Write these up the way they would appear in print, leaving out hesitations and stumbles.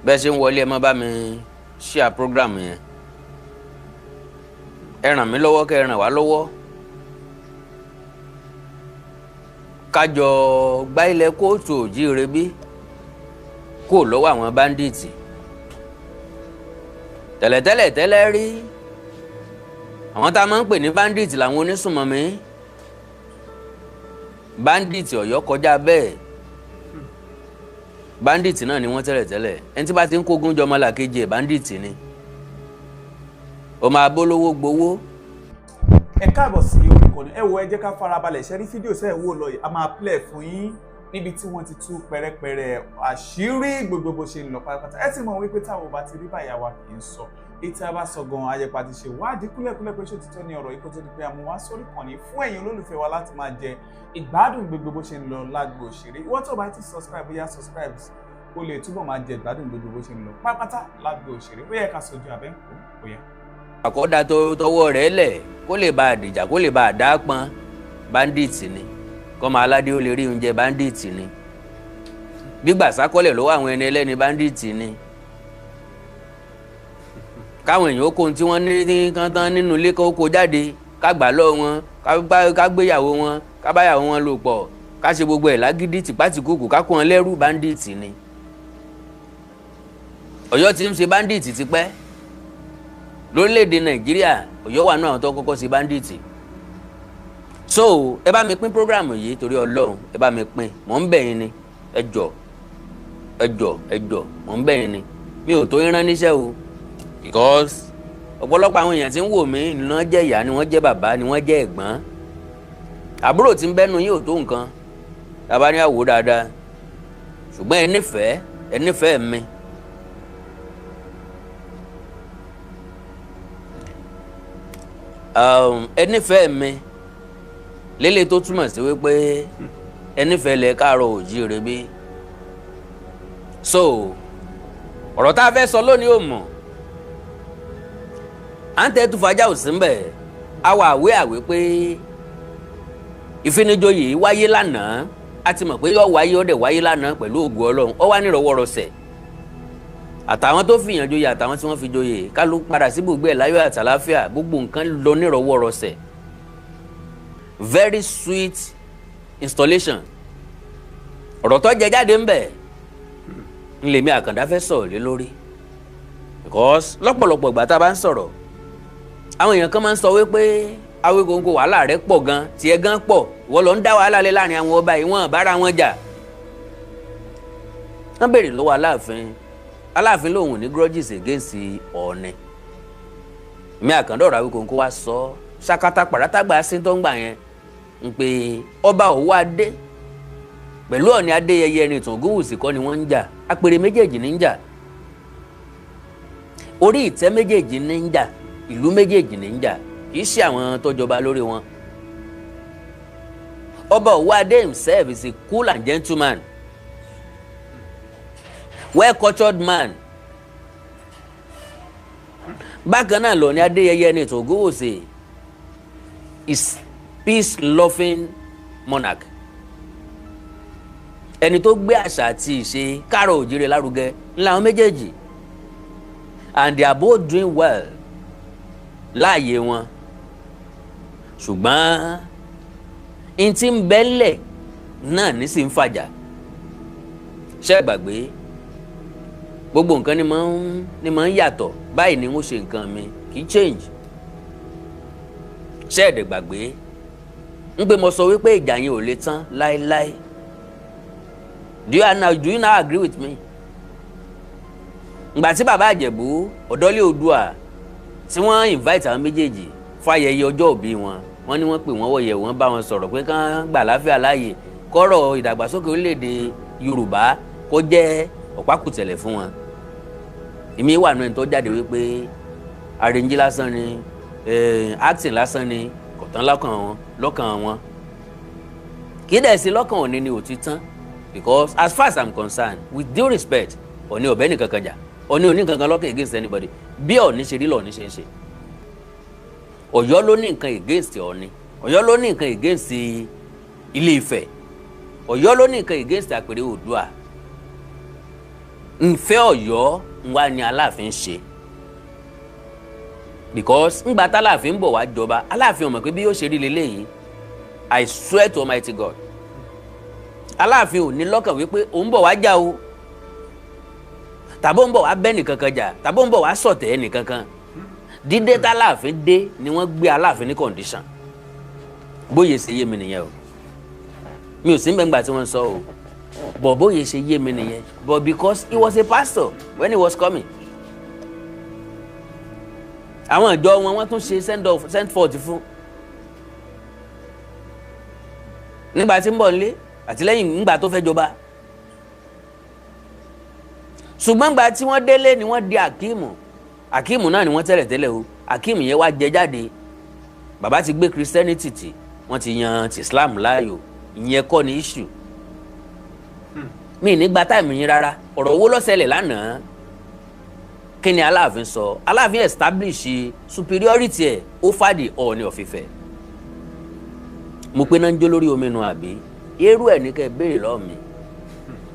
bẹ́ẹ̀ ṣe ń wọlé ẹ má bá mi share program yẹn. Ẹ ràn mí lọ́wọ́ kẹ́ ẹ ràn wá lọ́wọ́. Kájọ gbá ilẹ̀ kóòtù òjíire bí kò lọ́wọ́ àwọn báńdíìtì. Tẹ́lẹ̀ rí àwọn tá a máa ń pè ní báńdíìtì làwọn onísùnmọ̀mí. Báńdíìtì Ọ̀yọ́ kọjá bẹ́ẹ̀. Báńdíìtì náà ni wọ́n tẹ́lẹ̀. Ẹni tí bá ti ń kógun jọ ọmọlàkejì ẹ̀ báńdíìtì ni. Ó máa bólówó gbowó. Ẹ káàbọ̀ sí orí ìkànnì. Ẹ wo ẹ jẹ́ ká farabalẹ̀ ṣe rí fídíò sẹ́ẹ̀ wò lọ yìí. A máa play fún yín níbi tí wọ́n ti tú pẹ̀rẹ̀pẹ̀rẹ̀ àṣírí gbogbo bó ṣe ń lọ pátápátá. Ẹ ti mọ̀ wípé táwọn ò bá ti rí báyà wa kì í sọ. Ètí a bá sọ gan-an ayẹpa ti ṣe wádìí kúlẹ̀kúlẹ̀ pé ṣé òtítọ́ ni ọ̀rọ̀ yìí kó tó di pé a mú wá sórí ìkànnì fún ẹ̀yin olólùfẹ́ wa láti máa jẹ ìgbádùn gbogbo bó ṣe ń lọ lágbo òṣèré. Ìwọ tó bá ti subscribe bóyá subscribe o lè túbọ̀ máa jẹ ìgbádùn gbogbo bó ṣe ń lọ pátápátá lágbo òṣèré. Ó yẹ ká sojú abẹ́ǹkó bóyá. Àkọ́dá tọwọ́ rẹ̀ lẹ̀ kó lè bá àdìjà kó lè bá àdá pọn báńdíìtì ni. Kọ́mọ aládé ó lè rí oúnjẹ báńdíìtì ni. Gbígbà sákọ́lẹ̀ lọ́wọ́ àwọn ẹni ẹlẹ́ni báńdíìtì ni. Káwọn èèyàn ó kó ohun tí wọ́n ní kán tán nínú ilé kó kó jáde ká gbà lọ́ wọn ká gbéyàwó wọn ká báyàwó wọn lò pọ̀ ká ṣe gbogbo ẹ̀ lágídí tìpátìkúùkù ká kó wọn lẹ́rú báńdíìtì ni. Ọ̀yọ́ ti ń ṣe báńdíìtì tipẹ́. Lórílẹ̀‐èdè Nàìjíríà Ọ̀yọ́ wà náà tó kọ́kọ́ sí báńdíìtì. So ẹ bá mi pín prógráàmù yìí torí Ọlọ́run ẹ bá mi pín mò ń bẹ̀ yín ni ẹ jọ̀ọ́ mò ń bẹ̀ yín ni mi ò tó yín rán níṣẹ́ o because ọ̀pọ̀lọpọ̀ àwọn èèyàn tí ń wò mí ni wọ́n jẹ́ ìyá ni wọ́n jẹ́ bàbá ni wọ́n jẹ́ ẹ̀gbọ́n àbúrò tí ń bẹ́nu yìí ò tó nǹkan tàbá ní àwò dáadáa ṣùgbọ́n ẹ nífẹ̀ẹ́ mi. Ẹ nífẹ̀ẹ́ mi lélẹ̀ tó túmọ̀ sí wípé ẹ nífẹ̀ẹ́ lẹ káàárọ̀ òjíire bí. So ọ̀rọ̀ tá a fẹ́ sọ lónìí ò mọ̀ à ń tẹ́tù fàájà ò sí mbẹ̀ àwa àwé pé ìfinijoyè wáyé lánàá a ti mọ̀ pé yóò wáyé ó dẹ̀ wáyé lánàá pẹ̀lú ògùn Ọlọ́run ó wá nírọ̀wọ́rọ̀sẹ̀ àtàwọn tó fìyàn joyè àtàwọn tí wọ́n fi joyè kálukú padà sí gbogbo ẹ̀ láyọ̀ àti àlàáfíà gbogbo nǹkan lọ nírọ̀wọ́rọ̀sẹ̀ very sweet installation ọ̀rọ̀ tó jẹ jáde ń bẹ̀ ńlẹ̀mí Àkàndá fẹ́ sọ̀rọ̀ lé lórí because lọ́pọ̀lọpọ̀ ìgbà tá a bá ń sọ̀rọ̀ àwọn èèyàn kan máa ń sọ wípé Awikoko wàhálà rẹ̀ pọ̀ gan tiẹ̀ gan pọ̀ ìwọ ló ń dá wàhálà lé láàrin àwọn ọba ìwọ̀n bára wọn jà wọ́n béèrè lọ́wọ́ Aláàfin lòun ò ní grudges against Ọọ̀ni mi Àkàndá ọ̀rọ̀ Awikoko wá sọ ṣakata pàrátàgbà sí tó ń gbà yẹn ń pé ọba Òwò Adé pẹ̀lú Ọọ̀ni Adéyẹyẹ ẹni ìtàn Ògúnwùsì kọ́ ni wọ́n ń jà apèrè méjèèjì ní ń jà orí ìtẹ́ méjèèjì ní ń jà ìlú méjèèjì ní ń jà kì í ṣe àwọn tó jọba lórí wọn. Ọba Òwò Adé himself is a cool and gentleman, well-cultured man. Bákan náà lọ ní Adéyẹyẹ ní ìtàn Ògúnwùsì is peace-loving monarch. Ẹni tó gbé àṣà àti ìṣe káàárọ̀ òjíire lárugẹ ńlá àwọn méjèèjì and they are both doing well láàyè wọn ṣùgbọ́n n tí ń bẹ́lẹ̀ náà ní sì ń fàjà ṣé gbàgbé gbogbo nǹkan ni máa ń yàtọ̀ báyìí ni wọ́n ṣe nǹkan mi kì í change ṣé ẹ̀dẹ̀ gbàgbé ń pé mo sọ wípé ìjà yẹn ò lè tán láéláé do you now agree with me? Ngbà tí bàbá Àjẹ̀bú Ọ̀dọ́lé Oòduà tí wọ́n invite àwọn méjèèjì fún ayẹyẹ ọjọ́ òbí wọ́n ní wọ́n pè wọ́n wọ̀yẹ̀ wọ́n bá wọn sọ̀rọ̀ pé kán gbà láfíà láàyè kọ́rọ̀ ìdàgbàsókè orílẹ̀-èdè Yorùbá kó jẹ́ ọ̀pákùtẹ̀lẹ̀ fún wọn. Èmi wà nù ẹni tó jáde wípé arrange lásán ni acting lásán ni kò tán lọ́kàn wọn. Kì í dẹ̀ sí lọ́kàn Ọọ̀ni ni ò ti tán because as far as I'm concerned with due respect Ọọ̀ni ọ̀bẹ nìkan kan jà Ọọ̀ni ò ní nǹkan kan lọ́kàn against anybody bí Ọọ̀ni ṣe rí lọ́ọ̀ni ṣe ń ṣe. Ọ̀yọ́ ló ní nǹkan against Ọọ̀ni Ọ̀yọ́ ló ní nǹkan against Ilé Ifẹ̀ Ọ̀yọ́ ló ní nǹkan against àpèrè Oòduà ìfẹ́ Ọ̀yọ́ wá ní Aláàfin ṣe because ńgbà t'Aláàfin bọ̀ wá jọba Aláàfin ò mọ̀ pé bí yóò ṣe rí leléyìí I swear to Almighty God Aláàfin ò ní lọ́kàn wípé òun bọ̀ wá jà o tàbí òun bọ̀ wá bẹ́ nìkankan jà tàbí òun bọ̀ wá sọ̀tẹ̀ nìkankan dídé t'Aláàfin dé ni wọ́n gbé Aláàfin ní condition bóyè ṣe yé mi nìyẹn o mi ò sí mbẹ́ngbà tí wọ́n sọ o but bóyè ṣe yé mi nìyẹn but because he was a pastor when he was coming àwọn ìjọ wọn wọ́n tún ṣe send forth fún nígbà tí ń bọ̀ nílé àtìlẹ́yìn nígbà tó fẹ́ jọba ṣùgbọ́n nígbà tí wọ́n délé ni wọ́n di Akíìmù náà ni wọ́n tẹ́lẹ̀ o Akíìmù yẹn wá jẹ jáde bàbá ti gbé Christianity tì wọ́n ti yan ti Islam láàyò ìyẹn kọ́ ni issue mi nígbà táìmù yín rárá ọ̀rọ̀ owó ló ṣẹlẹ̀ lánàá kí ni Aláàfin sọ Aláàfin establish superiority ẹ̀ over the Ọọ̀ni of Ifẹ̀ mo pe náà ń jó lórí omi nu àbí irú ẹ̀ ní kẹ́ ẹ béèrè lọ́wọ́ mi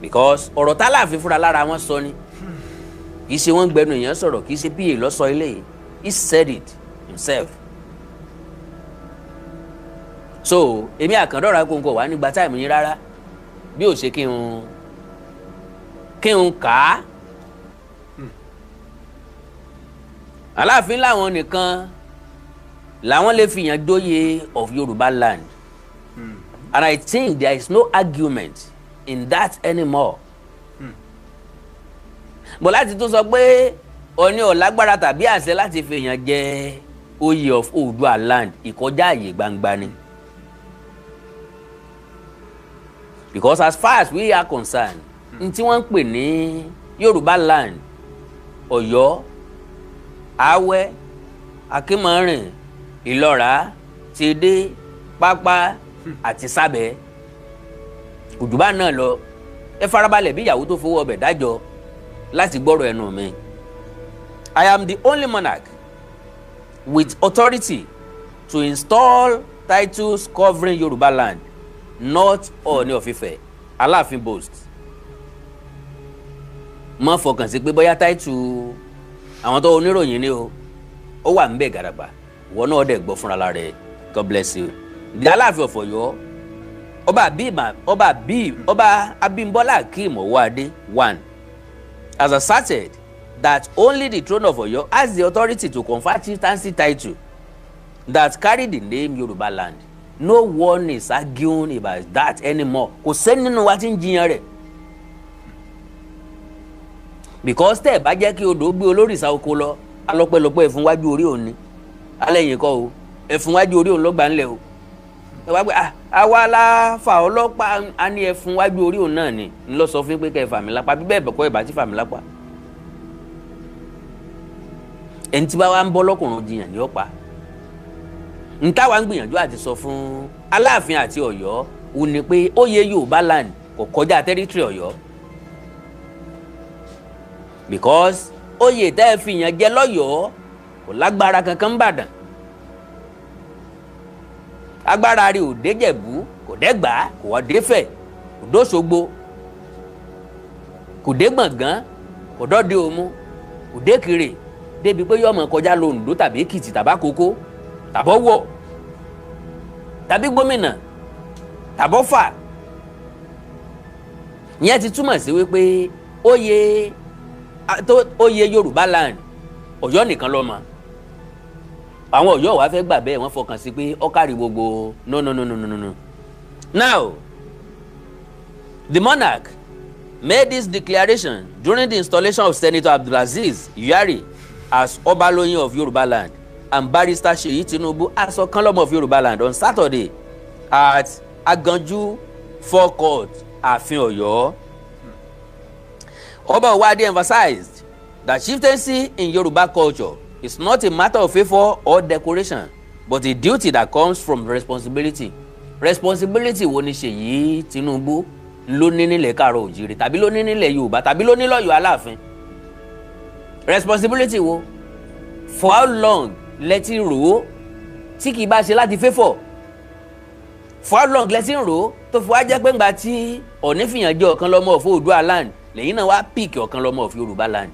because ọ̀rọ̀ t'Aláàfin fúnra lára wọn sọ ni kì í ṣe wọ́n gbẹnu èèyàn sọ̀rọ̀ kì í ṣe PA ló sọ eléyìí he said it himself so èmi àkàndọ̀rà kóńkó wà nígbà táìmù yín rárá bí ò ṣe kí n kà á Aláàfin láwọn nìkan làwọn lè fi yàn dóyè of Yorùbá land and I think there is no argument in that anymore bó láti tún sọ pé Ọọ̀ni ò lágbára tàbí àṣẹ láti fi yàn jẹ oyè of Oòduà land ìkọjá àyè gbangba ni because as far as we are concerned n tí wọ́n ń pè ní Yorùbá land Ọ̀yọ́ Awẹ́ Akínmọ́rin Ìlọ́ra Tìdé Pápá àti Sábẹ́ òjùbá náà lọ ẹ farabalẹ̀ bí ìyàwó tó fowó ọbẹ̀ dájọ́ láti gbọ́rọ̀ ẹnu mi I am the only monarch with authority to install titles covering Yorùbá land not Ọọ̀ni of Ifẹ̀ Aláàfin boast mọ́ fọkàn sí pé bóyá title àwọn tó oníròyìn ni o ó wà ń bẹ̀ gàràgbà wọn náà dẹ̀ gbọ́ fúnra rẹ̀ God bless you the Aláàfin of Ọ̀yọ́ Ọba Abímbọ́lá Akeem Ọwọ́adé 1 has asserted that only the throne of Ọ̀yọ́ has the authority to confer chieftaincy title that carry the name Yorùbá land no one is arguing about that anymore kò sẹ́ni nínú wa tí ń jiyàn rẹ̀ because tẹ́ ẹ̀ bá jẹ́ kí odò gbé olórìṣà oko lọ alọ́pẹ́lọpẹ́ ẹ̀fún wájú orí òun ni alẹ́yìn kọ́ o ẹ̀fún wájú orí òun ló gbà ńlẹ̀ o ẹ wá pé àwa la fa ọlọ́pàá a ní ẹ̀fún wájú orí òun náà ni ń lọ sọ fún pé kẹ́ ẹ fà mí lápá bí bẹ́ẹ̀ bẹ̀kọ́ ẹ̀ bá ti fà mí lápá ẹni tí bá wá ń bọ́ lọ́kùnrin jiyàn ní ọ̀pá n táwa ń gbìyànjú àti sọ fún Aláàfin àti Ọ̀yọ́ òun ni pé oyè Yorùbá land kò kọjá territory Ọ̀yọ́ because oyè tẹ́ ẹ fi yàn jẹ lọ́yọ̀ọ́ kò lágbára kankan ń bàdàn agbára rẹ̀ ò dé Jẹ̀bú kò dẹ́gbà kò wọ́n dé Fẹ̀ kò dóṣogbo kò dé Gbọ̀ngán kò dọ́dẹ Òmu kò dé Kiri débi pé yọmọ kọjá lọ Oǹdó tàbí Èkìtì tàbí Àkókó tàbọ̀wọ̀ tàbí Gómìnà tàbọ̀fà ìyẹn ti túmọ̀ sí wípé oyè Yorùbá land Ọ̀yọ́ nìkan ló mọ̀ àwọn Ọ̀yọ́ wa fẹ́ gbà bẹ́ẹ̀ wọ́n fọkàn sí pé ó kárí gbogbo no. Now the monarch made this declaration during the installation of Senator Abdulaziz Yari as Ọbalóyin of Yorùbá land and Barrister Seyi Tinubu as Ọ̀kanlọ́mọ of Yorùbá land on Saturday at Aganju Forecourt, Ààfin Ọ̀yọ́. Ọba Owade emphasized that chieftaincy in Yoruba culture is not a matter of favour or decoration, but a duty that comes from responsibility. Responsibility wo ni Seyi Tinubu ló ní nílẹ̀ Káàárọ̀ Oòjíire tàbí ló ní nílẹ̀ Yorùbá tàbí ló ní lọ́yọ̀ọ́ Aláàfin? Responsibility wo? For how long lẹ ti rò ó tí kì í bá ṣe láti favour? For how long lẹ ti ń rò ó tó fi wá jẹ́ pé ńgbà tí Ọọ̀ni fìyàn jẹ Ọ̀kanlọ́mọ of Oòduà land lẹ́yìn náà wá pick ọ̀kan lọ́mọ of Yorùbá land.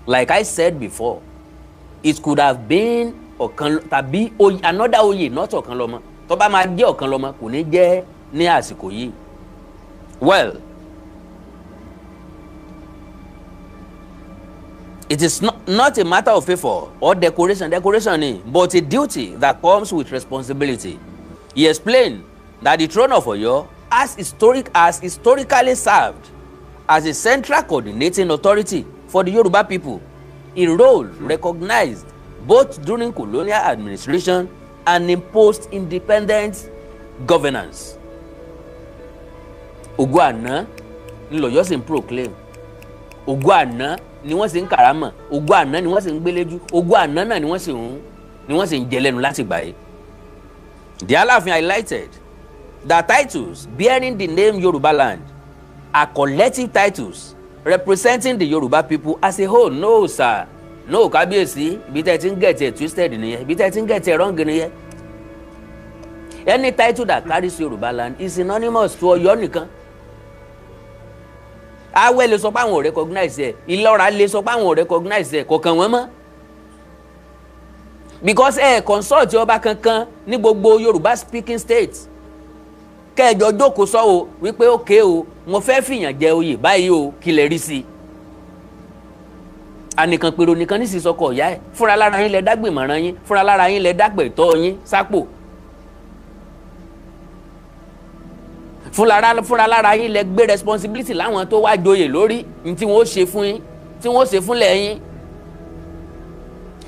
Like I said before, it could have been ọ̀kan tàbí another oyè not ọ̀kan lọ́mọ. Tó bá máa jẹ́ ọ̀kan lọ́mọ kò ní jẹ́ ní àsìkò yìí. Well, it is not a matter of favour or decoration ni, but a duty that comes with responsibility. He explained that the throne of Oyo has historically served as a central coordinating authority for the Yoruba people, a role recognized both during colonial administration and in post-independent governance. Ògo àná ni l'Ọ̀yọ́ sì ń proclaim. Ògo àná ni wọ́n sì ń kàrámọ̀. Ògo àná ni wọ́n sì ń gbéléjú. Ògo àná náà ni wọ́n sì ń jẹ lẹ́nu láti gbà yìí. The Alaafin highlighted that titles bearing the name Yoruba land are collective titles representing the Yoruba people as a whole. No, sir. No, kábíyèsí, ibi tẹ́ ti ń get it twisted nìyẹn. Ibi tẹ́ ti ń get it wrong nìyẹn. Any title that carries Yoruba land is synonymous to Ọ̀yọ́ nìkan. Awẹ́ lè sọ pé àwọn ò recognize ẹ̀. Ìlọ́ra lè sọ pé àwọn ò recognize ẹ̀. Kò kàn wọ́n mọ́. Because consult ọba kankan ní gbogbo Yorùbá speaking states. Kẹ́ẹ̀jọ jókòó sọ o wípé okay o mo fẹ́ fìyàn jẹ oyè báyìí o kí lè rí sí. Ànìkan pèrò nìkan ní sì sọkọ ọ̀yá ẹ̀. Fúnra lára yín lẹ dágbèmọ̀ràn yín. Fúnra lára yín lẹ dágbẹ̀tọ́ yín sápò. Fúnra lára yín lẹ gbé responsibility láwọn tó wá joyè lórí ní tí wọ́n ṣe fún yín tí wọ́n ṣe fún lẹ́yìn.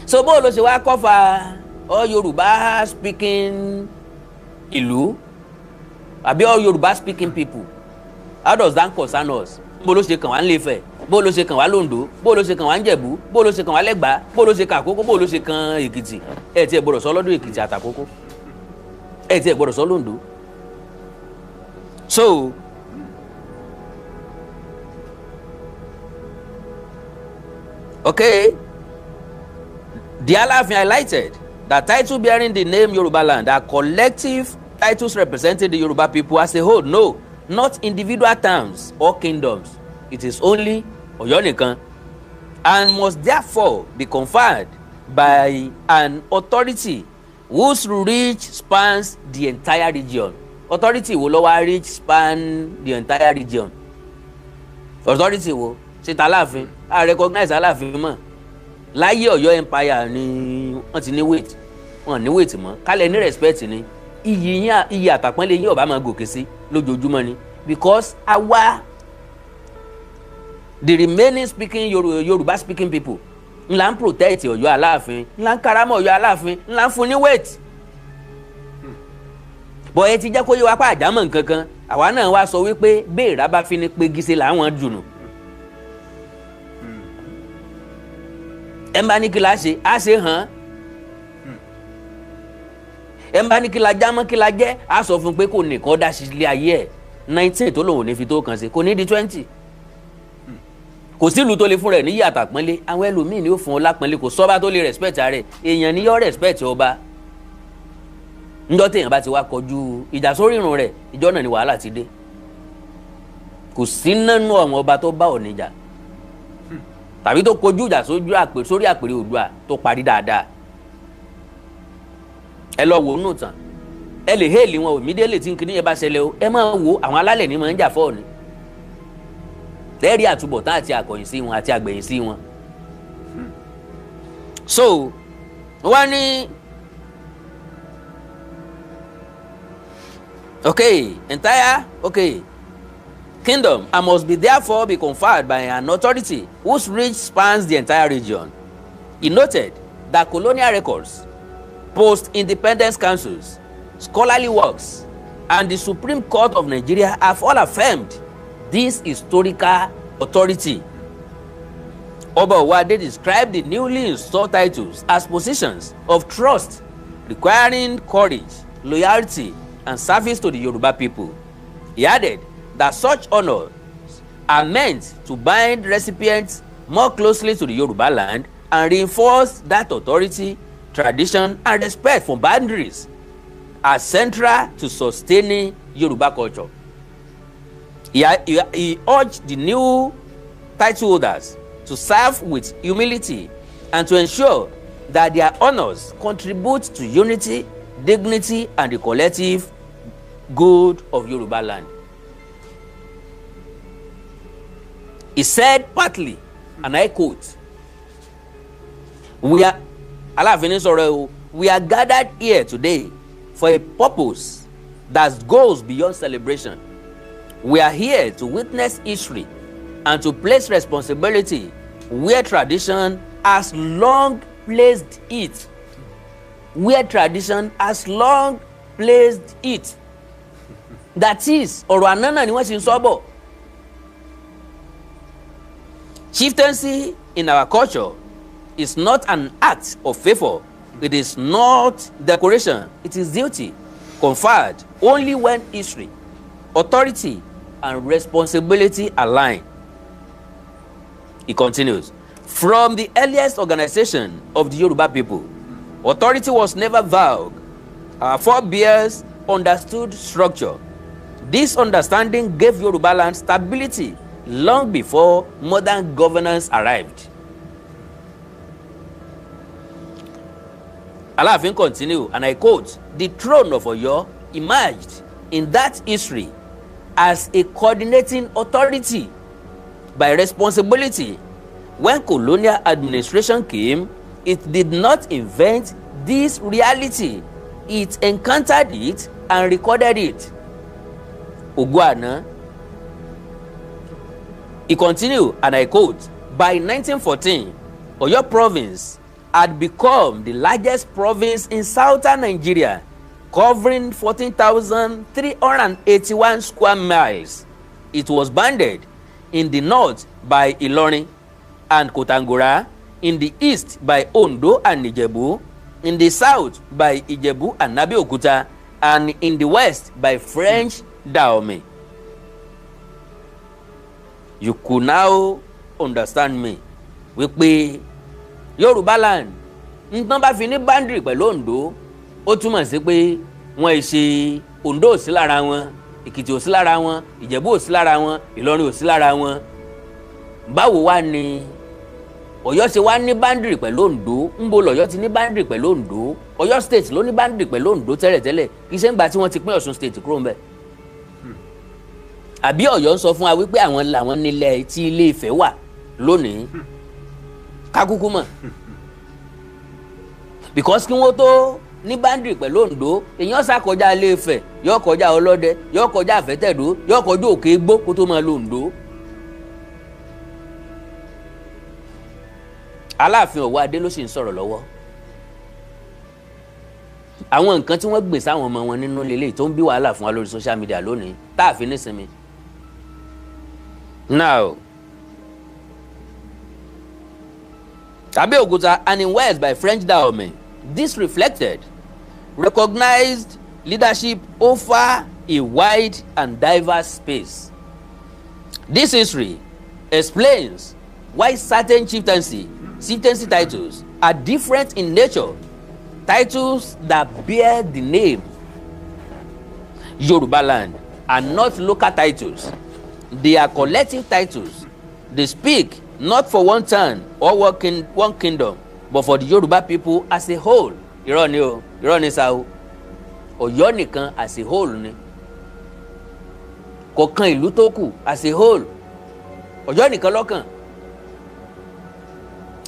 So bó ló ṣe wá kọ́fà all Yorùbá speaking ìlú àbí all Yorùbá speaking people? How does that concern us? Bó ló ṣe kàn wá ń Ilé-Ifẹ̀, bó ló ṣe kàn wá l'Oǹdó, bó ló ṣe kàn wá ń Jẹ̀bú, bó ló ṣe kàn wá l'Ẹ̀gbá, bó ló ṣe kàn Àkókó, bó ló ṣe kàn Èkìtì. Ẹ ti ẹ̀ gbọ́dọ̀ sọ lọ́dún Èkìtì àtàkókó. Ẹ ti ẹ̀ gbọ́dọ̀ sọ l'Oǹdó. So okay, the Alaafin highlighted that title bearing the name Yoruba land are collective titles representing the Yoruba people as a whole. No, not individual towns or kingdoms. It is only Ọ̀yọ́ nìkan, and must therefore be conferred by an authority whose reach spans the entire region. Authority wo ló wá reach span the entire region? Authority wo? Ṣé t'Aláàfin? A recognize Aláàfin mọ́. Láyé Ọ̀yọ́ empire ni wọ́n ti ní weight. Wọ́n ní weight mọ́. Kálẹ̀ ní respect ni. Iyì àtàpọ́nlé yín ọ̀bá máa gòkè sí lójoojúmọ́ ni. Because àwa the remaining speaking Yoruba speaking people ńlá ń protect Ọ̀yọ́ Aláàfin, ńlá ń karamọ́ Ọ̀yọ́ Aláàfin, ńlá ń fún ní weight. Bọ̀ ẹ ti jẹ́ kó yé wa pa àjámọ̀ nǹkankan. Àwa náà wá sọ wípé béèrà bá fi ní pé gíṣe làwọn dùnú. Ẹ bá ní kí la ṣe, á ṣe hàn. Ẹ bá ní kí la jámọ́ kí la jẹ́, á sọ fún pé kò nìkan dá sí ilé ayé ẹ̀. 19 tó lòun ò ní fi tó kàn sí, kò ní di 20. Kò sí ìlú tó lè fún rẹ̀ ní yàtọ̀ àpọ́nlé. Àwọn ẹlòmíì ni ó fún ọ lápọ́nlé, kò sọ́ba tó lè respect rẹ̀. Èèyàn ni yóò respect ọba. Ńjọ́ téèyàn bá ti wá kọjú ìjà sórí irun rẹ̀, ìjọ́ náà ni wàhálà ti dé. Kò sí nínú àwọn ọba tó bá Ọọ̀ni jà tàbí tó kojú ìjà sórí àpèrè Oòduà tó parí dáadáa. Ẹ lọ wò nù tán, ẹ lè héèlì wọn òmídélé tí nkíní yẹn bá ṣẹlẹ̀ o. Ẹ máa wo àwọn alálẹ̀ ní máa ń jà fọ́ Ọọ̀ni. Lẹ́ẹ̀rí àtúbọ̀tán àti àkọ̀yìn sí wọn àti àgbẹ̀yìn sí wọn. So wọ́n ní kingdom and must be therefore be conferred by an authority whose reach spans the entire region. He noted that colonial records, post-independence councils, scholarly works, and the Supreme Court of Nigeria have all affirmed this historical authority. Oba Owade described the newly installed titles as positions of trust requiring courage, loyalty, and service to the Yoruba people. He added that such honors are meant to bind recipients more closely to the Yoruba land and reinforce that authority, tradition, and respect for boundaries as central to sustaining Yoruba culture. He urged the new title holders to serve with humility and to ensure that their honors contribute to unity, dignity, and the collective good of Yoruba land. He said partly, and I quote, we are gathered here today for a purpose that goes beyond celebration. We are here to witness history and to place responsibility where tradition has long placed it. Where tradition has long placed it. That is, ọ̀rọ̀ ànánà ni wọ́n sì ń sọ bọ̀. Chieftaincy in our culture is not an act of favor. It is not decoration. It is duty conferred only when history, authority, and responsibility align. He continues, from the earliest organization of the Yoruba people, authority was never vague. Our forebears understood structure. This understanding gave Yoruba land stability long before modern governance arrived. Alaafin continued, and I quote, the throne of Oyo emerged in that history as a coordinating authority by responsibility. When colonial administration came, it did not invent this reality. It encountered it and recorded it. Ogwana. He continued, and I quote, by 1914, Oyo province had become the largest province in southern Nigeria, covering 14,381 square miles. It was bounded in the north by Ilorin and Kotangora, in the east by Ondo and Ijebu, in the south by Ijebu and Abeokuta, and in the west by French Dahomey. You could now understand me. Wípé Yorùbá land nǹkan bá fi ní boundary pẹ̀lú Ondo, ó túmọ̀ sí pé wọ́n ṣe Ondo ò sí lára wọn, Èkìtì ò sí lára wọn, Ìjẹ̀bú ò sí lára wọn, Ìlọrin ò sí lára wọn. Báwo wá ni Ọ̀yọ́ ṣe wá ní boundary pẹ̀lú Ondo? Ńbo l'Ọ̀yọ́ ti ní boundary pẹ̀lú Ondo? Ọ̀yọ́ state ló ní boundary pẹ̀lú Ondo tẹ́lẹ̀tẹ́lẹ̀, kì í ṣe ńgbà tí wọ́n ti pín Ọ̀ṣun state kúrò ńbẹ̀. Àbí Ọ̀yọ́ ń sọ fún wa wípé àwọn làwọn nílẹ̀ tí Ilé Ifẹ̀ wà lónìí? Kákúkú mọ̀. Because kí wọ́n tó ní boundary pẹ̀lú Ondo, èèyàn sá kọjá Ilé Ifẹ̀, yóò kọjá Ọlọ́dẹ, yóò kọjá Àfẹ́tẹ̀dó, yóò kọjá Òkè Igbó kó tó máa lo Ondo. Aláàfin Ọ̀wọ́ Adé ló sì ń sọ̀rọ̀ lọ́wọ́. Àwọn nǹkan tí wọ́n gbè sáwọn ọmọ wọn nínú lélẹ̀ tó ń bí wàhálà fún wa lórí social media lónìí tá a fi ní sinmi. Now, Abeokuta and in West by French Dahomey, this reflected recognized leadership over a wide and diverse space. This history explains why certain chieftaincy titles are different in nature. Titles that bear the name Yoruba land are not local titles. They are collective titles. They speak not for one town or one kingdom, but for the Yoruba people as a whole. Irọ́ ni o, irọ́ ni sa o. Ọ̀yọ́ nìkan as a whole ni. Kò kan ìlú tó kù as a whole. Ọ̀yọ́ nìkan lọ́kàn.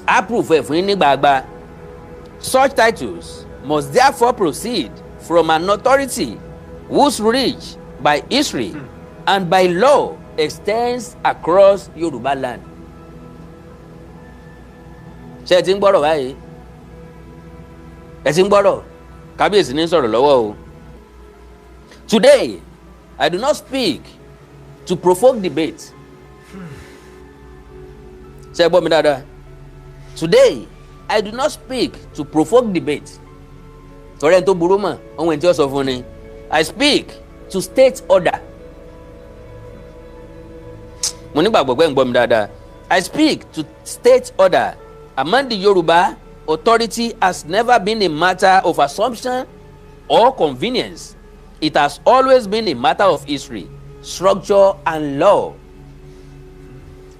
Approve ẹ̀ fún yín nígbàgbà. Such titles must therefore proceed from an authority whose reach by history and by law extends across Yoruba land. Ṣé ẹ ti ń gbọ́rọ̀ báyìí? Ẹ ti ń gbọ́rọ̀? Kábíyèsí ní sọ̀rọ̀ lọ́wọ́ o. Today, I do not speak to provoke debate. Ṣé ẹ gbọ́ mi dáadáa? Today, I do not speak to provoke debate. Torí ẹni tó burú mọ̀, ohun ẹni tí ó sọ fún ni. I speak to state order. Mo nígbàgbọ́ pé ń gbọ́ mi dáadáa. I speak to state order. Among the Yoruba, authority has never been a matter of assumption or convenience. It has always been a matter of history, structure, and law.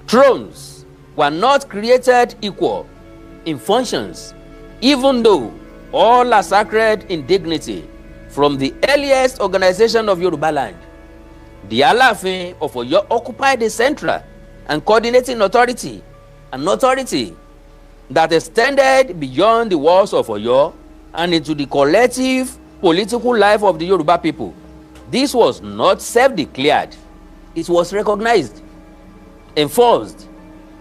Thrones were not created equal in functions, even though all are sacred in dignity. From the earliest organization of Yoruba land, the Alaafin of Oyo occupied the central and coordinating authority, an authority that extended beyond the walls of Oyo and into the collective political life of the Yoruba people. This was not self-declared. It was recognized, enforced,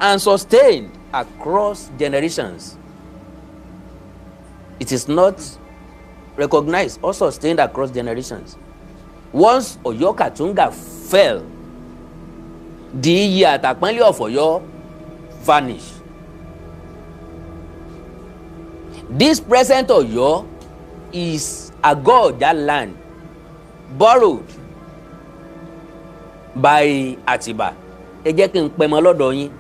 and sustained across generations. It is not recognized or sustained across generations. Once Oyo Katunga fell, the iyì àtàpọ́nlé of Oyo vanished. This present Oyo is Agoja land borrowed by Atiba. Ẹ jẹ́ kí n pẹmọ lọ́dọ̀ yín.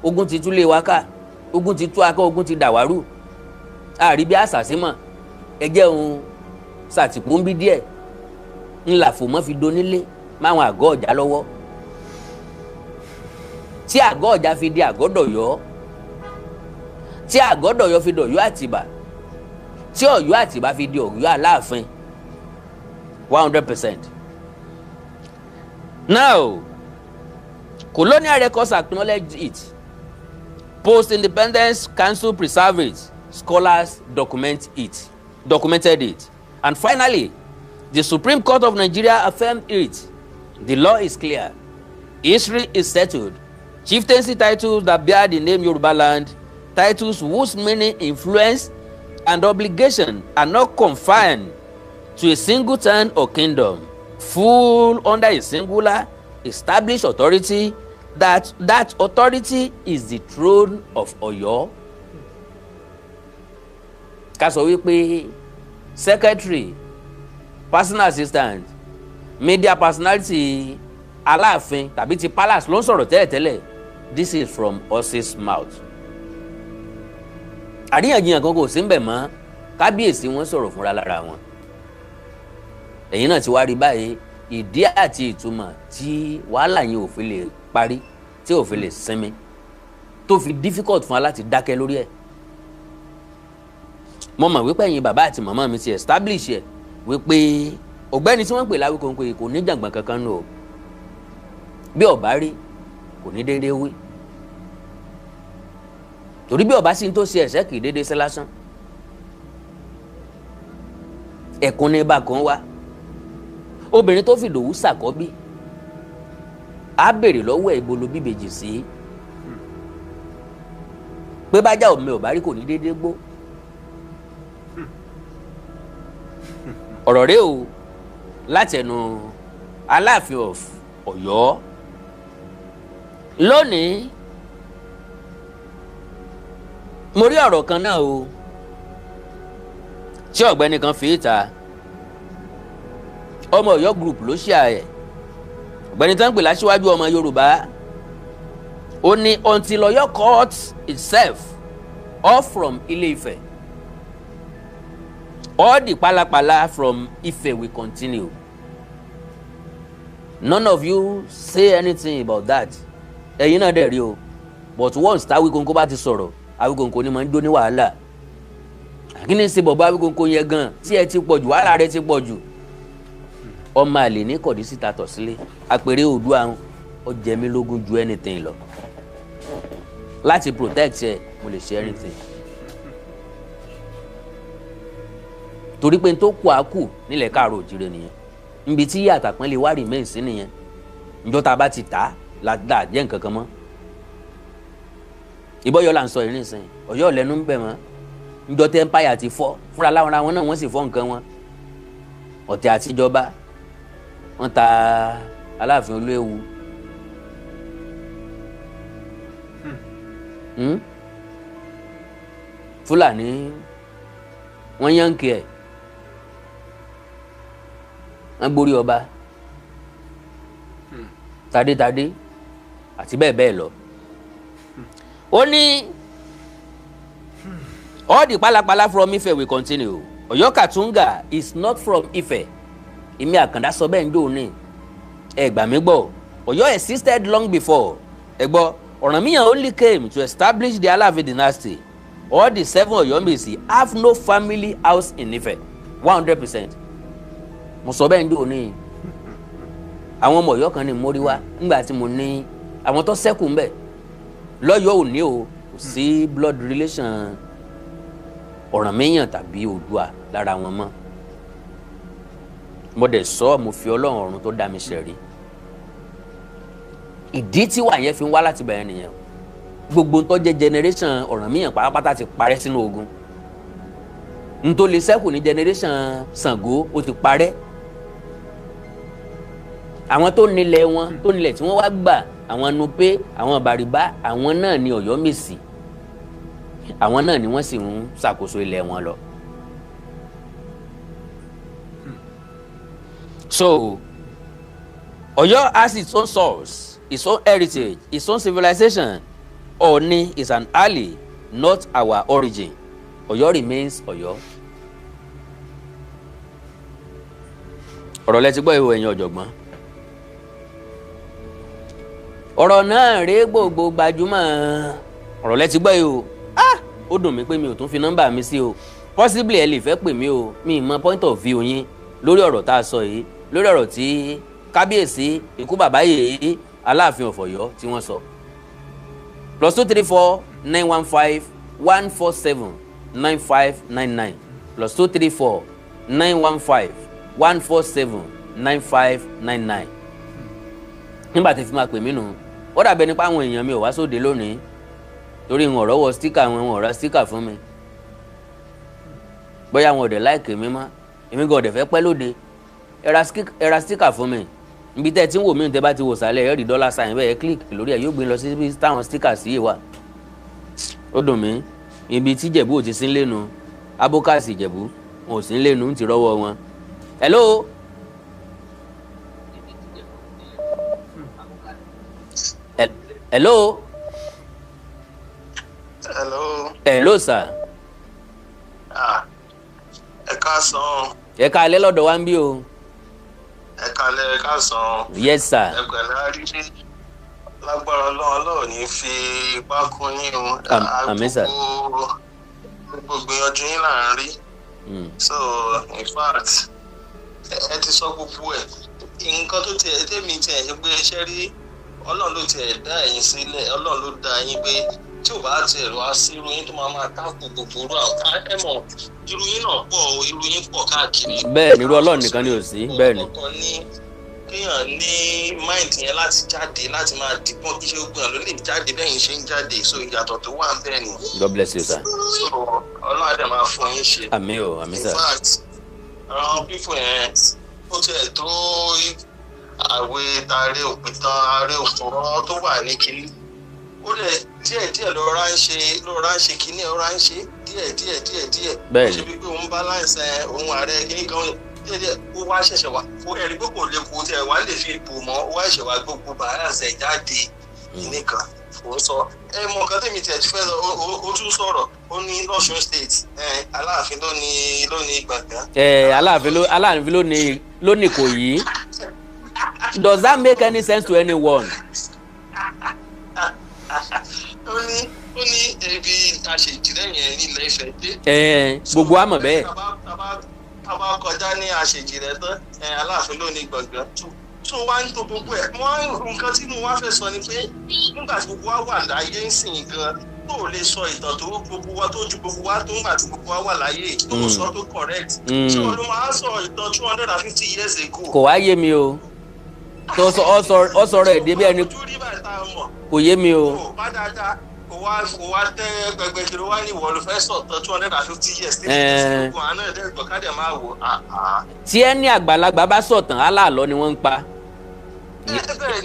Ogun ti tú lé wa ká, ogun ti tú aká, ogun ti dàwárù. Àrí bí àṣàṣì mọ̀, ẹ jẹ́ òun ṣàtìpó ń bí díẹ̀. Ńlá fòmọ́ fi donílé máwọn àgọ́ ọ̀já lọ́wọ́. Tí àgọ́ ọ̀já fi di àgọ́dọ̀yọ́, tí àgọ́dọ̀yọ́ fi dọ̀yọ́ Àtìbà, tí Ọ̀yọ́ Àtìbà fi di Ọ̀yọ́ Aláàfin 100%. Now, colonial records acknowledge it. Post-independence council preserve it. Scholars documented it. And finally, the Supreme Court of Nigeria affirmed it. The law is clear. History is settled. Chieftaincy titles that bear the name Yoruba land, titles whose meaning, influence, and obligation are not confined to a single town or kingdom, fall under a singular established authority. That authority is the throne of Oyo. Ká sọ wípé secretary, personal assistant, media personality Aláàfin tàbí ti palace ló ń sọ̀rọ̀ tẹ́lẹ̀tẹ́lẹ̀. This is from horse's mouth. Àríyànjiyàn kan kò sí ń bẹ̀ mọ́, kábíyèsí wọn sọ̀rọ̀ fúnra lára wọn. Ẹ̀yin náà ti wá rí báyìí ìdí àti ìtumọ̀ tí wàhálà yẹn ò fi lè parí, tí ò fi lè sinmi, tó fi difficult fún wa láti dákẹ́ lórí ẹ̀. Mo mọ̀ wípé ẹ̀yin bàbá àti màmá mi ti establish ẹ̀ wípé ọ̀gbẹ́ni tí wọ́n pè l'Awikoko kò ní jàǹgbọ̀n kankan nù o. Bí ọ̀bá rí kò ní déédéé wí. Torí bí ọ̀bá sì ń tó ṣe ẹ̀ṣẹ̀ kì í déédéé ṣe lásán. Ẹ̀kún ní bá kan wá. Obìnrin tó fi Ìdòwú ṣàkọ́bí á béèrè lọ́wọ́ ẹ̀ ibo ló bí ìbejì sí. Pé bájá òmìnir ọ̀bá rí kò ní déédéé gbó. Ọ̀rọ̀ rẹ̀ o láti ẹnu Aláàfin of Ọ̀yọ́. Lónìí mo rí ọ̀rọ̀ kan náà o tí ọ̀gbẹ́ni kan fi ìta. Ọmọ Ọ̀yọ́ group ló ṣe ẹ̀. Ọ̀gbẹ́ni tó ń pè láṣíwájú ọmọ Yorùbá. Ó ní until Ọ̀yọ́ cut itself off from Ilé-Ifẹ̀, all the palapala from Ife will continue. None of you say anything about that. Ẹ̀yin náà dẹ̀ rí o. But once Awikoko bá ti sọ̀rọ̀, Awikoko ni máa ń jó ní wàhálà. Kí ni ṣe bọ̀bọ̀ Awikoko yẹn gan tí ẹ ti pọ̀ jù, wàhálà rẹ ti pọ̀ jù. Ọmọ àlè ní kọ̀dí síta tọ̀ sílé. Àpèrè Oòduà ó jẹ mí lógún ju anything lọ. Láti protect ẹ, mo lè ṣe anything. Torí pé n tó kú àkù nílẹ̀ Káàárọ̀ Oòjíire nìyẹn. Níbi tí ìyá àtàpọ́n lè wá remain sí nìyẹn. Ǹjọ́ ta bá ti tà láti jẹ́ nǹkan kan mọ́. Ìbọ́yọ̀ là ń sọ ìrìn ìsìn. Ọ̀yọ́ lẹ́nu ń bẹ̀ mọ́. Ǹjọ́ tẹ́ empire ti fọ́. Fúnra láwọn ara wọn náà wọ́n sì fọ́ nǹkan wọn. Ọ̀tẹ̀ àtijọba. Wọ́n ta Aláàfin Olúewu. Fúlàní wọ́n yànkì ẹ̀. Wọ́n gborí ọba. Tadétadé àti bẹ́ẹ̀ bẹ́ẹ̀ lọ. Ó ní all the palapala from Ife will continue. Ọ̀yọ́ Katunga is not from Ife. Èmi Àkàndá sọ bẹ́ẹ̀ ń dò ní. ẹ gbà mí gbọ́, Ọ̀yọ́ existed long before. Ẹ gbọ́, Ọ̀rànmíyàn only came to establish the Alaafin dynasty. All the 7 Ọ̀yọ́mèsì have no family house in Ifẹ̀ 100%. Mo sọ bẹ́ẹ̀ ń dùn ní àwọn ọmọ Ọ̀yọ́ kan ní mórí wá nígbà tí mo ní àwọn tó ṣẹ́kù ń bẹ̀ lọ́yọ́ òní o kò sí blood relation Ọ̀rànmíyàn tàbí Oòduà lára wọn mọ́. Mo dẹ̀ sọ mo fi Ọlọ́run ọ̀run tó dá mi ṣẹ̀rí. Ìdí tí wà yẹn fi ń wá láti bẹ̀rẹ̀ nìyẹn. Gbogbo tó jẹ́ generation Ọ̀rànmíyàn pátápátá ti parẹ́ sínú ogun. N tó lè ṣẹ́kù ní generation Ṣàngó ó ti parẹ́. Àwọn tó nílẹ̀ wọn tó nílẹ̀ tí wọ́n wá gbà àwọn Nupe àwọn Bàrìbá àwọn náà ní Ọ̀yọ́mèsì. Àwọn náà ni wọ́n sì ń ṣàkóso ilẹ̀ wọn lọ. So Ọ̀yọ́ has its own source, its own heritage, its own civilization. Ooni is an ally, not our origin. Ọ̀yọ́ remains Ọ̀yọ́. Ọ̀rọ̀ lẹ ti gbọ́ ìwé ẹ̀yin ọ̀jọ̀gbọ́n. Ọ̀rọ̀ náà rèé gbogbo gbajúmọ̀. Ọ̀rọ̀ lẹ ti gbọ́ yìí o. Ó dùn mí pé mi ò tún fi nọ́mbà mi sí o. Possibly ẹ lè fẹ́ pè mí o. Mi mọ point of view yín lórí ọ̀rọ̀ tá a sọ yìí, lórí ọ̀rọ̀ tí kábíyèsí ikú bàbá yèyé Aláàfin of Ọ̀yọ́ tí wọ́n sọ. +234 915 147 9599 +234 915 147 9599. Nígbà tí fi máa pè mí nù ó dàbẹ̀ nípa àwọn èèyàn mi ò wá sóde lónìí torí wọn ọ̀rọ̀ wọ stíkà wọn ọ̀rọ̀ stíkà fún mi. Bóyá wọn ò dẹ̀ láìkè mi mọ́ èmi gan ọ̀dẹ̀ fẹ́ pẹ́ lóde ẹ ra stíkà fún mi. Ibi tẹ́ ẹ ti ń wò mí tẹ́ bá ti wò sálẹ̀ ẹ rí $sign bẹ́ẹ̀ click lórí ẹ̀ yóò gbé lọ sí ibi táwọn stíkà sí yìí wà. Ó dùn mí ibi tí Ìjẹ̀bú ò ti sí ń lẹ́nu abókàsì Ìjẹ̀bú wọn ò sí ń lẹ́nu ń ti rọ́wọ́ wọn. Hello. Hello. Hello. Hello sir. Ẹ káàsán. Ẹ káalẹ́ lọ́dọ̀ wa ń bí o. Ẹ káalẹ́ ẹ káàsán. Yes sir. Ẹ pẹ̀lẹ́ àrídé. Lágbára Ọlọ́run ní fi ipá kún yín o. Àmín sir. Gbogbo gbìyànjú yín là ń rí. So in fact ẹ ti sọ gbogbo ẹ̀. Nǹkan tó tiẹ̀ tèmi tiẹ̀ ṣe pé ṣẹ́ rí Ọlọ́run ló tiẹ̀ dá ẹ̀yin sílẹ̀, Ọlọ́run ló dá yín pé tí ò bá tiẹ̀ lọ sí irú yín tó máa káàkó gbogbo irú àwọn ẹ mọ̀ irú yín náà pọ̀ o, irú yín pọ̀ káàkiri. Bẹ́ẹ̀ ni irú Ọlọ́run nìkan ni ò sí bẹ́ẹ̀ ni. Ọkọ̀ ní kéèyàn ní mind yẹn láti jáde láti máa dìbọn kí ṣe gbọ́n ló lè jáde bẹ́yìn ṣe ń jáde so ìyàtọ̀ tó wà ń bẹ́ẹ̀ ni. God bless you sir. So Ọlọ́run á dẹ̀ máa fún yín ṣe. Àmín o àmín sir. In fact àwọn pípọ̀ yẹn ó tiẹ̀ tó àwẹ̀ tààrẹ òpìtàn ààrẹ òpòrọ̀ tó wà ní kiri ó lẹ̀ díẹ̀ lọ́ra ń ṣe kíní ọ̀rá ń ṣe díẹ̀ bẹ́ẹ̀ ni ó ṣe wípé òun balance òun ààrẹ kíní kan díẹ̀ ó wá ṣẹ̀ṣẹ̀ wá ó ẹ̀rí pé kò lè kó tiẹ̀ wá lè fi ipò mọ́ ó wá ṣẹ̀ṣẹ̀ wá gbogbo balance ẹ̀ jáde kíní kan ó sọ ẹ mọ nǹkan tèmi tiẹ̀ ti fẹ́ sọ ó tún sọ̀rọ̀ ó ní lọ́sùn state Aláàfin ló ní gbàngán. Aláàfin ló ní kò yí. Does that make any sense to anyone? ó ní ebi àṣejìrẹ́ yẹn ní Ilé Ifẹ̀ dé. Gbogbo àmọ̀ bẹ́ẹ̀. Tábà kọjá ní àṣejìrẹ́ tán Aláàfin ló ní gbọ̀ngàn tó wá ń tó gbogbo ẹ̀ nǹkan tí mo wá fẹ́ sọ ni pé nígbà tí gbogbo wa wà láyé ń sìn gan tó lè sọ ìtàn tó gbogbo wa tó ju gbogbo wa tó ń gbà tí gbogbo wa wà láyé tó sọ tó correct ṣé o ló máa sọ ìtàn 250 years ago. Kò wá yé mi o tó sọ̀rọ̀ ẹ̀ débi ẹni kò yé mi o. Kò wá tẹ́ gbẹgbẹ kí ló wá ní ìwọ ló fẹ́ sọ̀tàn 250 years tí gbogbo àná ẹ̀dẹ́gbọ̀n ká dẹ̀ máa wò. Tí ẹni àgbàlagbà bá sọ̀tàn aláàlọ́ ni wọ́n ń pa.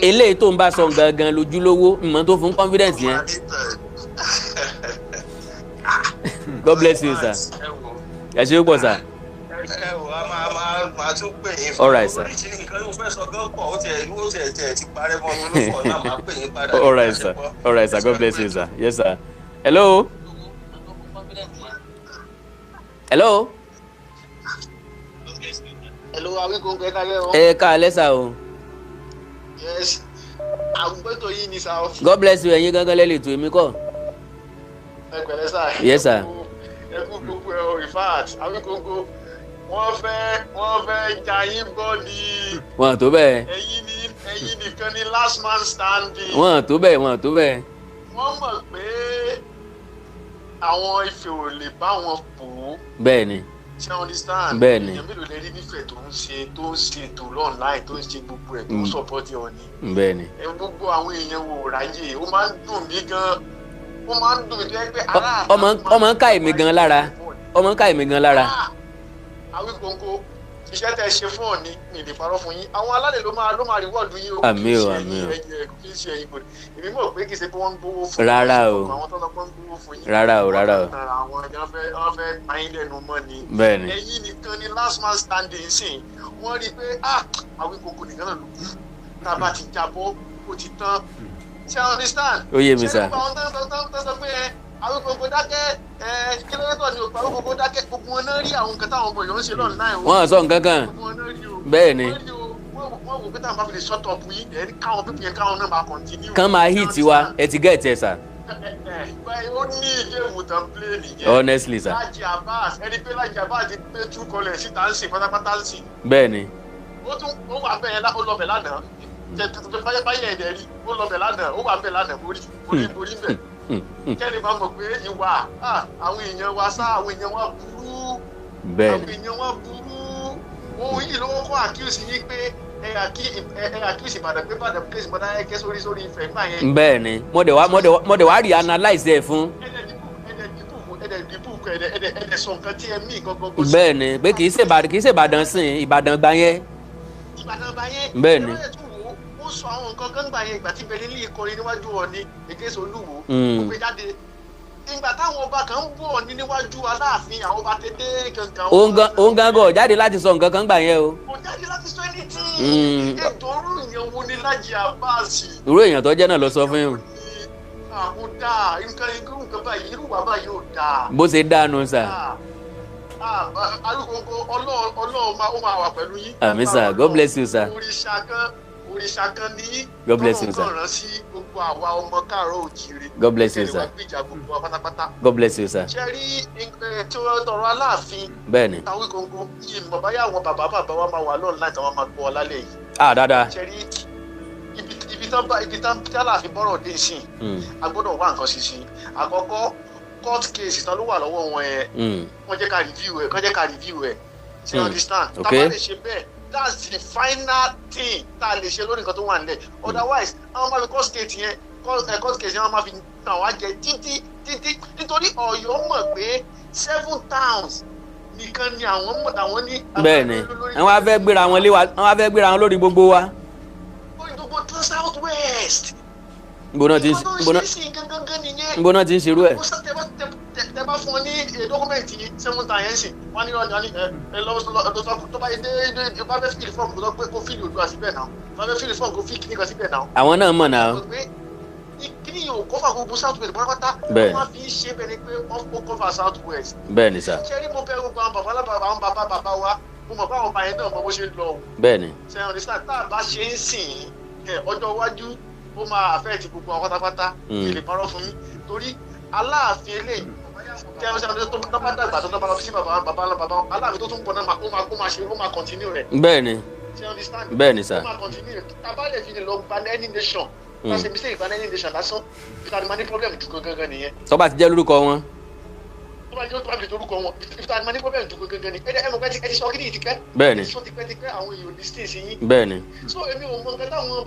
Eléyìí tó ń bá sọ gangan lójúlówó ìmọ̀ tó fún confidence yẹn. God bless you sir. Ẹ ṣé púpọ̀ sir. Máa tún pè yín all right sir. Nǹkan tó fẹ́ sọ gan pọ̀ ó tiẹ̀ ti parẹ́ mọ́ mi lóko náà máa pè yín padà. All right sir. All right sir. God bless you sir. Yes sir. Hello. Hello. Hello Awikoko ẹ káalẹ́ o. Ẹ káalẹ́ sà o. Yes. Àgbẹ̀tò yìí ni sá. God bless you ẹ̀yin gangan lẹ́lẹ̀ ètò èmi kọ́. Ẹ pẹ̀lẹ́ sá. Yes sir. Ẹ kú gbogbo ẹ̀ o, in fact, Awikoko wọ́n fẹ́ ja yín bọ́ ni. Wọ́n tó bẹ́ẹ̀. Ẹ̀yin nìkan ni last man standing. Wọ́n tó bẹ́ẹ̀. Wọ́n mọ̀ pé àwọn Ifẹ̀ ò lè bá wọn pò ó. Bẹ́ẹ̀ ni. Ṣé o understand? Bẹ́ẹ̀ ni. Èèyàn mélòó lè rí nífẹ̀ẹ́ tó ń ṣe ètò online tó ń ṣe gbogbo ẹ̀ tó ń support Ọọ̀ni. Bẹ́ẹ̀ ni. Gbogbo àwọn èèyàn wò ráyè ó máa ń dùn mí gan. Ó máa ń dùn mí tó yẹ pé ara ọmọ ń ká èmi gan lára. Awikoko iṣẹ́ tẹ́ ṣe fún Ọọ̀ni mi lè parọ́ fún yín. Àwọn alálẹ̀ ló máa reward yín o. Àmín o. Kì í ṣe ẹ̀yin kò ní. Èmi mọ̀ pé kì í ṣe pé wọ́n ń gbowó fún yín. Rárá o. Àwọn tó lọ pé ń gbowó fún yín. Rárá o. Àwọn èèyàn fẹ́ máyín lẹ́nu mọ́ ni. Bẹ́ẹ̀ ni. Ẹ̀yin nìkan ni last man standing sìn. Wọ́n rí i pé Awikoko nìkan náà ló kù. Tá a bá ti jábọ́ ó ti tán. Ṣé o understand? Ó yé mi sá. Ṣé gbogbo àwọn tó sọ pé Awikoko dákẹ́ kí ló dé ní òpá Awikoko dákẹ́ gbogbo wọn náà rí àwọn nǹkan táwọn ọmọ èèyàn ń ṣe lọ́nà náà. Wọ́n sọ nǹkan kan. Bẹ́ẹ̀ ni. Wọ́n wò pé táwọn bá fi lè shut up yín ẹ̀rí káwọn pípín yẹn káwọn náà máa continue. Kán máa hit wa ẹ ti gẹ̀ tẹ̀ sà. Ó ní ilé ìwòsàn play nìyẹn. Honestly sà. Laji Abbas ẹni pé Laji Abbas ti gbé two colours síta ń sìn pátápátá ń sìn. Bẹ́ẹ̀ ni. Ó wà bẹ́ẹ̀ ó lọ bẹ̀ lánàá. Báyẹ̀ ẹ̀dẹ̀ rí ó lọ bẹ̀ lánàá ó wà bẹ́ẹ̀ lánàá borí bẹ̀. Kẹ́ni bá mọ̀ pé ìwà àwọn èèyàn wa sá àwọn èèyàn wa burú. Bẹ́ẹ̀ Àwọn èèyàn wa burú. Ohun yìí ló kọ́ àkíyèsí yín pé àkíyèsí Ìbàdàn pé Ìbàdàn place Ìbàdàn ẹ̀kẹ́ sórí Ifẹ̀ nígbà yẹn. Bẹ́ẹ̀ ni mo dẹ̀ wá rí analyse ẹ̀ fún. Ẹ̀dẹ̀ dìbò ẹ̀dẹ̀ sọ nǹkan tí ẹ mí gangan. Bẹ́ẹ̀ ni pé kì í ṣe Ìbàdàn sìn Ìbàdàn gbà yẹn. Bẹ́ẹ̀ ni. Ó sọ àwọn nǹkan kan gbà yẹn ìgbà tí bẹ̀rẹ̀ ní ìkọrin níwájú Ọọ̀ni èkéṣe Olúwo. Ó gbé jáde. Ìgbà táwọn ọba kan ń bọ̀ Ọọ̀ni níwájú Aláàfin àwọn ọba tètè kankan. Òun gangan jáde láti sọ nǹkan kan gbà yẹn o. Kò jáde láti sọ ẹni tí. Ètò orú ìyẹn wo ni Laji Abbas. Irú èèyàn tó jẹ́ náà lọ sọ fún yín. Àwọn dáa nǹkan báyìí irú wà báyìí ò dáa. Bó ṣe dáanu sà. Awikoko Ọlọ́run ó máa wà pẹ̀lú yín. Àmín sà. God bless you sà. Òrìṣà kan ní. God bless you sir. Ọlọ́run rán sí gbogbo àwa ọmọ káàárọ̀ òjìrè. God bless you sir. God bless you sir. Ṣé rí tí wọ́n tọrọ Aláàfin. Bẹ́ẹ̀ ni. Awikoko yìí mọ̀ báyà àwọn bàbá wa máa wà lọ́nà láì táwọn máa gbọ́ ọ lálẹ́ yìí. Dáadáa. Ṣé rí ibi tán tí Aláàfin bọ́rọ̀ dé sí a gbọ́dọ̀ wá nǹkan ṣíṣe. Àkọ́kọ́ court case tán ló wà lọ́wọ́ wọn yẹn. Wọ́n jẹ́ ká review ẹ̀. Ṣé you understand? Tá bá lè ṣe bẹ́ẹ̀. That's the final thing tá a lè ṣe lórí nǹkan tó wà nílẹ̀. Otherwise àwọn máa fi court case yẹn wọ́n máa fi tàn wá jẹ títí nítorí Ọ̀yọ́ mọ̀ pé 7 towns nìkan ni àwọn ní. Bẹ́ẹ̀ ni àwọn á fẹ́ gbéra wọn lórí gbogbo wa. Lórí gbogbo tó south west. Nbo náà ti ń ṣerú ẹ̀. Tẹ bá fún ọ ní dọ́kúmẹ̀ntì 7 towns yẹn sìn wọ́n ní lọ́wọ́ tó bá yẹ dé bá fẹ́ fíìlì fọ́ọ̀mù tó pé kó fíìlì Oòduà síbẹ̀ náà bá fẹ́ fíìlì fọ́ọ̀mù kó fíìlì kíníkan síbẹ̀ náà. Àwọn náà mọ̀ náà. Kíní yóò kọ́fà gbogbo south west pátápátá wọ́n máa fi ṣe bẹ́ẹ̀ ni pé wọ́n kó kọ́fà south west. Bẹ́ẹ̀ ni sà. Ṣé rí mo bẹ gbogbo àwọn bàbá wa mo mọ̀ pé àwọn bàyẹn náà mọ bó ṣe lọ. Bẹ́ẹ̀ ni. Ṣé ọ̀nìṣà tá a bá ṣe ń sìn ọjọ́ iwájú ó máa affect gbogbo àwọn pátápátá èlé parọ́ fún mi torí Aláàfin eléyìí tí a ṣe tó bá dàgbà tó bá lọ sí bàbá Aláàfin tó tún bọ̀ náà ó máa continue rẹ̀. Bẹ́ẹ̀ ni. Bẹ́ẹ̀ ni sà. Ó máa continue rẹ̀ tábà lè fi lè lọ gba any nation láti ṣe mistake gba any nation lásán ìtàn ìmọ̀ ní problem jù gangan nìyẹn. Tó bá ti jẹ́ lórúkọ wọn. Tó bá jẹ́ lórúkọ wọn ìtàn ìmọ̀ ní problem jù gangan ni ẹ̀mọ̀ pẹ́ ti sọ kí ni ìtìpẹ́. Bẹ́ẹ̀ ni. Tipẹ́ àwọn èèyàn ní state yín. Bẹ́ẹ̀ ni. So èmi ò mọ nǹkan táwọn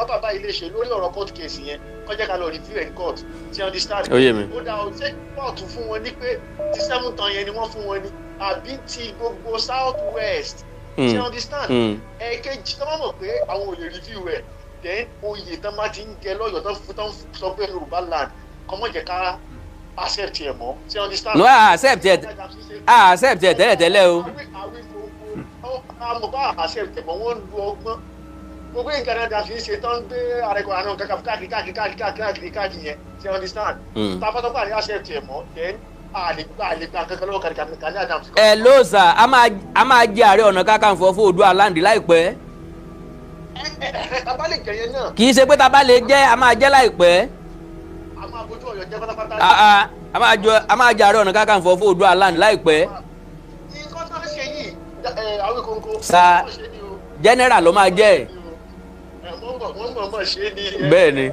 bàbá ilé ṣe lórí ọ̀rọ̀ court case yẹn kọjá ká lọ review in court ti understand. Ó yé mi. Ó dá ọ ṣé kóòtù fún wọn ní pé ti 7 tán yẹn ni wọ́n fún wọn ni àbí ti gbogbo south west ti understand. Ẹ̀ẹ̀kejì tó bá mọ̀ pé àwọn ò lè review ẹ̀ then oyè tán bá ti ń jẹ lọ́yọ̀ tán sọ pé Yorùbá land kọ́mọ̀ jẹ́ ká accept ẹ̀ mọ́ ti understand. No accept ẹ̀ tẹ́lẹ̀ o. Àmọ́ bá accept ẹ̀ mọ́ wọ́n lu ọgbọ́n gbogbo nǹkan náà dàbí ṣe tán gbé àrẹ̀kọ̀ àná kankan káàkiri yẹn ti understand. Tábàtọ́gbà ní accept ẹ̀ mọ́ then àlegbà kankan lọ́wọ́ kàní Adams. Ẹ ló sà a máa jẹ Ààrẹ Ọ̀nà Kakanfò fún Oòduà land láìpẹ́. Taba lè jẹ yẹn náà. Kì í ṣe pé taba lè jẹ a máa jẹ láìpẹ́. A máa bójú Ọ̀yọ́ jẹ pátápátá. A máa jẹ Ààrẹ Ọ̀nà Kakanfò fún Oòduà land láìpẹ́. Nǹkan tó ń ṣe yìí Awikoko. Sa general ló máa jẹ. Wọ́n mọ̀ ṣe ni. Bẹ́ẹ̀ ni.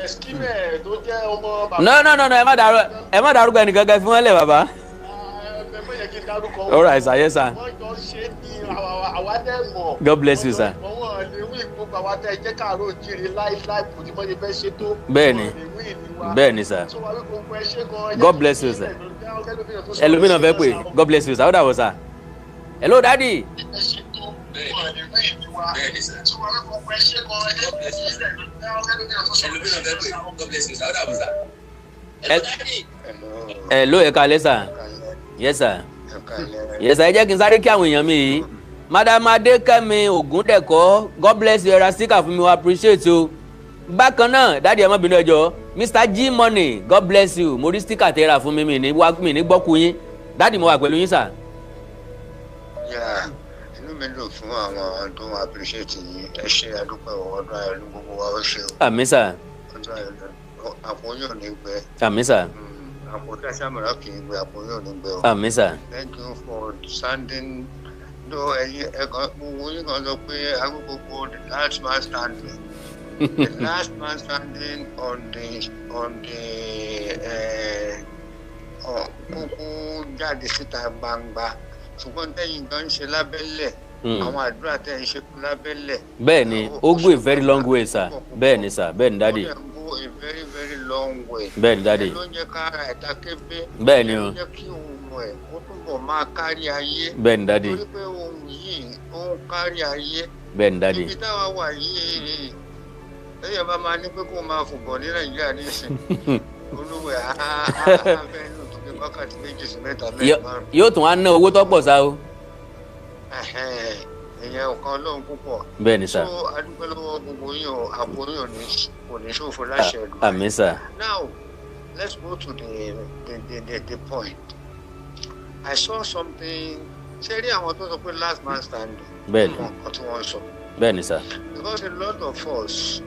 Skimẹ̀ tó jẹ́ ọmọ bàbá. No, ẹ má dárúkọ ẹnìkan kan fún wọn lẹ̀ bàbá. All right, sir. Yes, sir. God bless you, sir. Bẹ́ẹ̀ni, sir. God bless you, sir. Ẹlòmínà fẹ́ pè. God bless you, sir. Ó dàbọ̀, sir. Hello, daddy. Hello, ẹ káalẹ́, sir. Yes, sir. Yes, sir. Ẹ jẹ́ kí n sáré kí àwọn èèyàn mi yìí. Madam Adékẹ́mi Ògúndẹ̀kọ́, God bless you, ẹ ra sticker fún mi, we appreciate you. Bákan náà, dáàdi ẹ má bínú ẹjọ́, Mr. G Money, God bless you, mo rí sticker tẹ́ ra fún mi, mi ní gbọ́kú yín. Dáàdi mo wà pẹ̀lú yín, sir. Inú mi dùn fún àwọn tó ń appreciate yìí. Ẹ ṣe àdúpẹ́ ọdún ayọ̀ ní gbogbo wa ó ṣe o. Àmín, sir. Ọdún ayọ̀ àpò yóò ní gbẹ. Àmín, sir. Àpò tí a sábà kì í gbé àpò yóò ní gbẹ o. Àmín, sir. Thank you for standing. Though gbogbo yín kan sọ pé Awikoko the last man standing. The last man standing on the kókó jáde síta gbangba. Ṣùgbọ́n tẹ́yìn gan ń ṣe lábẹ́lẹ̀. Àwọn àdúrà tẹ́yìn ṣe kú lábẹ́lẹ̀. Bẹ́ẹ̀ni, ó go a very long way, sir. Bẹ́ẹ̀ni, sir. Bẹ́ẹ̀ni, daddy. Ó go a very very long way. Bẹ́ẹ̀ni, daddy. Ẹ ló ń jẹ́ kára ẹ̀dá kébé. Bẹ́ẹ̀ni o. Ẹ ló ń jẹ́ kí ohun ẹ̀ ó túbọ̀ máa kárí ayé. Bẹ́ẹ̀ni, daddy. Torí pé ohun yìí ó ń kárí ayé. Bẹ́ẹ̀ni, daddy. Ibi táwa wà yìí ẹ̀yẹ̀ bá máa ní pé kó máa fòbọ̀ ní Nàìjíríà nísìn. Olúwẹ̀ àfẹ́ nù tó fi wákàtí 2 sí 3 mẹ́rin. Yóò tún á ná owó tó pọ̀ sá o. Ìyẹn ọ̀kan Ọlọ́run púpọ̀. Bẹ́ẹ̀ni, sir. So adúpẹ́ lọ́wọ́ gbogbo yín o, àpò yín kò ní ṣòfò láṣẹ ìlú. Àmín, sir. Now, let's go to the point. I saw something. Ṣé rí àwọn tó sọ pé last man standing? Bẹ́ẹ̀ni. Nǹkan tí wọ́n sọ. Bẹ́ẹ̀ni, sir. Because a lot of us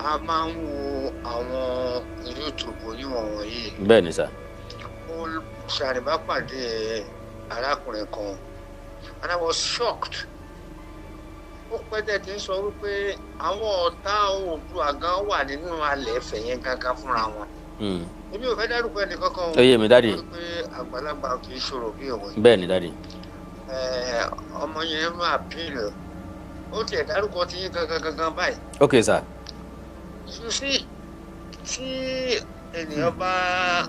a máa ń wo àwọn YouTube oníwọ̀n wọ̀nyí. Bẹ́ẹ̀ni, sir. Mo ṣàrìbápàdé arákùnrin kan and I was shocked. Ó pẹ́ tẹ́ ti ń sọ wípé àwọn ọ̀tá Oòduà gan wà nínú alẹ́ ẹ̀fẹ̀ yẹn gangan fúnra wọn. Èmi ò fẹ́ dárúkọ ẹnì kankan. Ó yé mi, daddy. Pé àgbàlagbà kì í ṣòro bí òwe. Bẹ́ẹ̀ni, daddy. Ọmọ yẹn ń appeal. Ó tiẹ̀ dárúkọ ti yín gangan báyìí. Okay, sir. You see, tí ènìyàn bá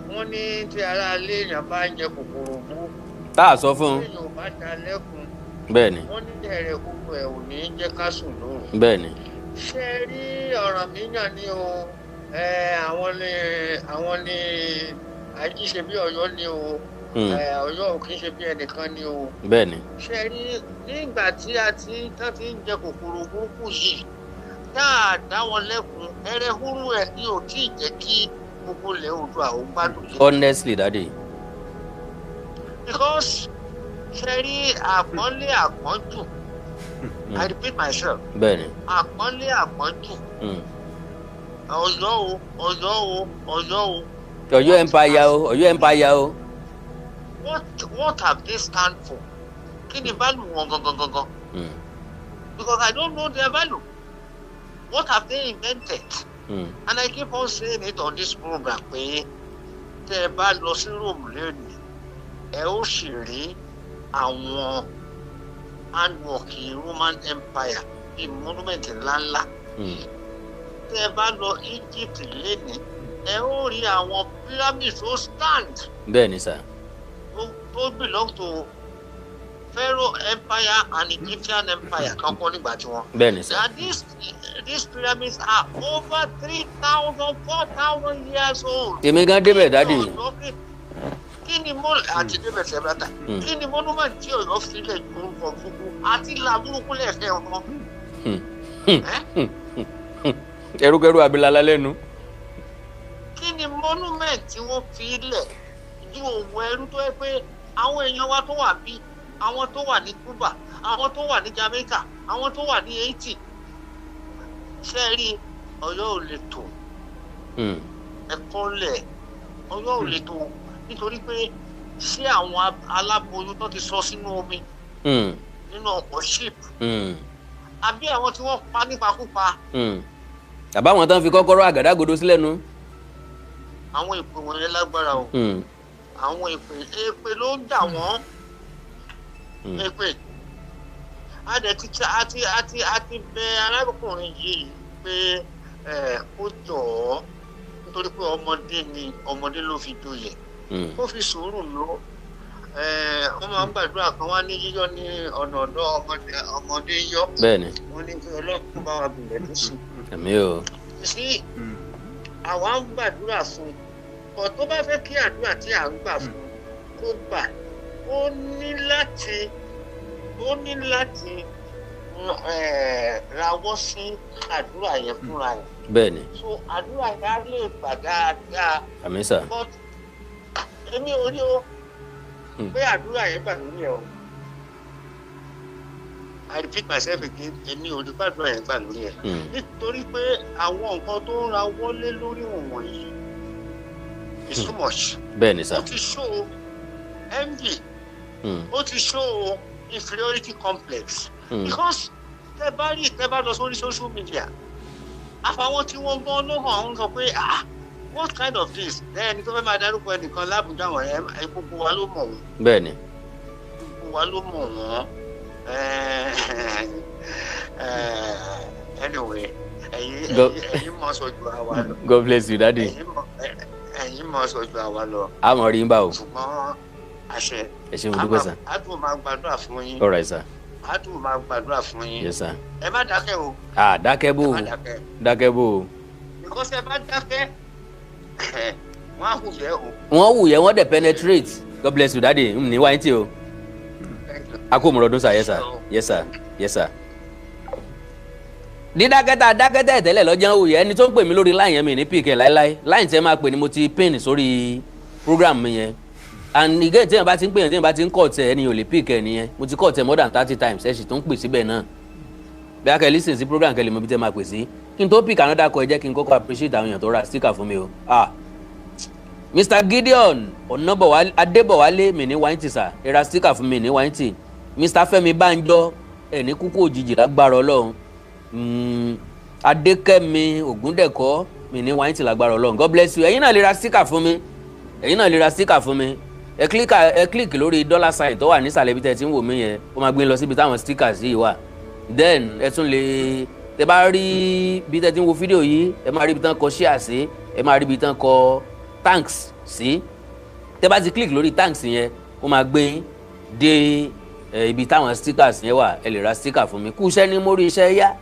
wọ́n ní tí ara ilé èèyàn bá ń jẹ kòkòrò burúkú. Tá a sọ fún un. Tí èèyàn bá da lẹ́kùn. Bẹ́ẹ̀ni. Wọ́n ní ẹ̀rẹ̀ gbogbo ẹ̀ ò ní jẹ́ ká sùn lóru. Bẹ́ẹ̀ni. Ṣé rí ọ̀ràn míyàn ní o? Àwọn ni àjíṣe bí Ọ̀yọ́ ní o. Ọ̀yọ́ ò kì í ṣe bí ẹnìkan ní o. Bẹ́ẹ̀ni. Ṣé rí nígbà tí tán ti ń jẹ kòkòrò burúkú yìí tá a dá wọn lẹ́kùn ẹrẹ húrú ẹ̀ ní ò tí ì jẹ́ kí gbogbo ilẹ̀ Oòduà ó gbádùn. Honestly, daddy. Because ṣe rí àpọ́nlé àpọ́njù. I repeat myself. Bẹ́ẹ̀ni. Àpọ́nlé àpọ́njù. Ọ̀yọ́ o, Ọ̀yọ́ o, Ọ̀yọ́ o. Ọ̀yọ́ empire o, Ọ̀yọ́ empire o. What have they stand for? Kí ni value wọn gangan? Because I don't know their value. What have they invented? And I keep on saying it on this program pé tẹ́ ẹ bá lọ sí Rome lónìí ẹ ó sì rí àwọn handwork Roman Empire bíi monument ńláńlá. Tẹ́ ẹ bá lọ Egypt lónìí ẹ ó rí àwọn pyramids tó stand. Bẹ́ẹ̀ni, sir. Tó belong to Pharaoh Empire and Egyptian Empire kan kọ́ nígbà tí wọ́n. Bẹ́ẹ̀ni, sir. And these pyramids are over 3,000, 4,000 years old. Èmi gan débẹ̀, daddy. Kí ni àti débẹ̀ sẹ́bàtà? Kí ni monument tí Ọ̀yọ́ sílẹ̀ orúkọ fúnfún àti làbúrúkú lẹ́ẹ̀fẹ́ ọmọ? Ẹrúkẹrú abilala lẹ́nu. Kí ni monument tí wọ́n fi lẹ̀ ju òwò ẹrú tó yẹ pé àwọn èèyàn wa tó wà bí àwọn tó wà ní Cuba àwọn tó wà ní Jamaica, àwọn tó wà ní Haiti, ṣe rí Ọ̀yọ́ ò lè tò ẹ̀kọ́ lẹ̀, Ọ̀yọ́ ò lè tò nítorí pé ṣé àwọn aláboyún tó ti sọ sínú omi nínú ọkọ̀ ship àbí àwọn tí wọ́n pa nípakúpa. Àbáwọn tán fi kọ́kọ́rọ́ àgádágodo sílẹ̀ nu. Àwọn ìpè wọ̀nyẹn lágbára o. Àwọn èpè ló ń dà wọ́n. Èpè. Àti bẹ arákùnrin yìí pé ó jọ̀ ọ́ nítorí pé ọmọdé ló fi joyè. Ó fi sùúrù lọ. Wọ́n máa ń gbàdúrà kan wá ní yíyọ ní ọ̀nà ọ̀dọ́ ọmọdé yọ. Bẹ́ẹ̀ni. Wọ́n ní kí Ọlọ́run bá wa bìlẹ̀ tó sùn. Àmín o. Sí àwa ń gbàdúrà fún ọ tó bá fẹ́ kí àdúrà tí à ń gbà fún kó gbà ó ní láti rawọ́ sí àdúrà yẹn fúnra yẹn. Bẹ́ẹ̀ni. So àdúrà yẹn á lè gbà dáadáa. Àmín sà. But èmi ò rí o pé àdúrà yẹn gbà lórí ẹ o. I repeat myself again, èmi ò rí gbàdúrà yẹn gbà lórí ẹ. Nítorí pé àwọn nǹkan tó ń ra wọlé lórí wọ̀nyí is too much. Bẹ́ẹ̀ni sà. Ó ti show envy. Ó ti show inferiority complex. Because tẹ́ bá lọ sórí social media, àfàwọn tí wọ́n gbọ́ ló hàn ń sọ pé what kind of this? Ẹni tó fẹ́ máa dárúkọ ẹnìkan lábùjá wọn gbogbo wa ló mọ̀ wọ́n. Bẹ́ẹ̀ni. Gbogbo wa ló mọ̀ wọ́n. Anyway, ẹ̀yin mọ̀ sọ ju àwa lọ. God bless you, daddy. Ẹ̀yin mọ̀ sọ ju àwa lọ. A mọ̀ rí ń bá o. Ṣùgbọ́n àṣẹ. Ẹ ṣé mo dúpẹ́ sà. A tún máa gbàdúrà fún yín. All right sir. A tún máa gbàdúrà fún yín. Yes sir. Ẹ má dákẹ́ o. Dákẹ́ bò ó. Dákẹ́ bò ó. Because ẹ bá dákẹ́ wọ́n á hùyẹ́ o. Wọ́n hùyẹ́ wọ́n dẹ̀ penetrate. God bless you, daddy. Ní wáyé tí o. A kò mọ̀rọ̀ ọdún sà. Yes sir. Yes sir. Yes sir. Dídákẹ́tà dákẹ́tà ìtẹ́lẹ̀ lọ́jọ́ òye ẹni tó ń pè mí lórí láì yẹn mi ní pk láíláí láì tẹ́ máa pè ní mo ti pin sórí program mi yẹn and again tí yẹn bá ti ń pè yẹn tí yẹn bá ti ń kọ̀ tẹ̀ ẹni ò lè pk nìyẹn mo ti kọ̀ tẹ̀ more than 30 times ẹ sì tó ń pè síbẹ̀ náà bí a kẹ́ listen sí program kẹ́lẹ́ mo bí tẹ́ máa pè sí kí n tó pick another call ẹ jẹ́ kí n kọ́kọ́ appreciate àwọn èèyàn tó ra sticker fún mi o Mr. Gideon Adébọ̀wálé mi ní wáńtì sà ẹ ra sticker fún mi ní wáńtì Mr. Fẹ́mi Bánjọ ẹ ní kúkú òjijì lágbára Ọlọ́run Adékẹ́mi Ògúndẹ̀kọ́ mi ní wáyé tí lágbára Ọlọ́run God bless you ẹ̀yin náà lè ra sticker fún mi ẹ click lórí dollar sign tó wà nísàlẹ̀ ibi tẹ́ ti ń wò mí yẹn ó máa gbé lọ síbi táwọn stickers yìí wà then ẹ tún lè tẹ́ bá rí bí tẹ́ ti ń wo fídíò yìí ẹ máa rí ibi tán kọ share sí ẹ máa rí ibi tán kọ thanks sí tẹ́ bá ti click lórí thanks yẹn ó máa gbé dé ibi táwọn stickers yẹn wà ẹ lè ra sticker fún mi kú iṣẹ́ ní mórí iṣẹ́ yá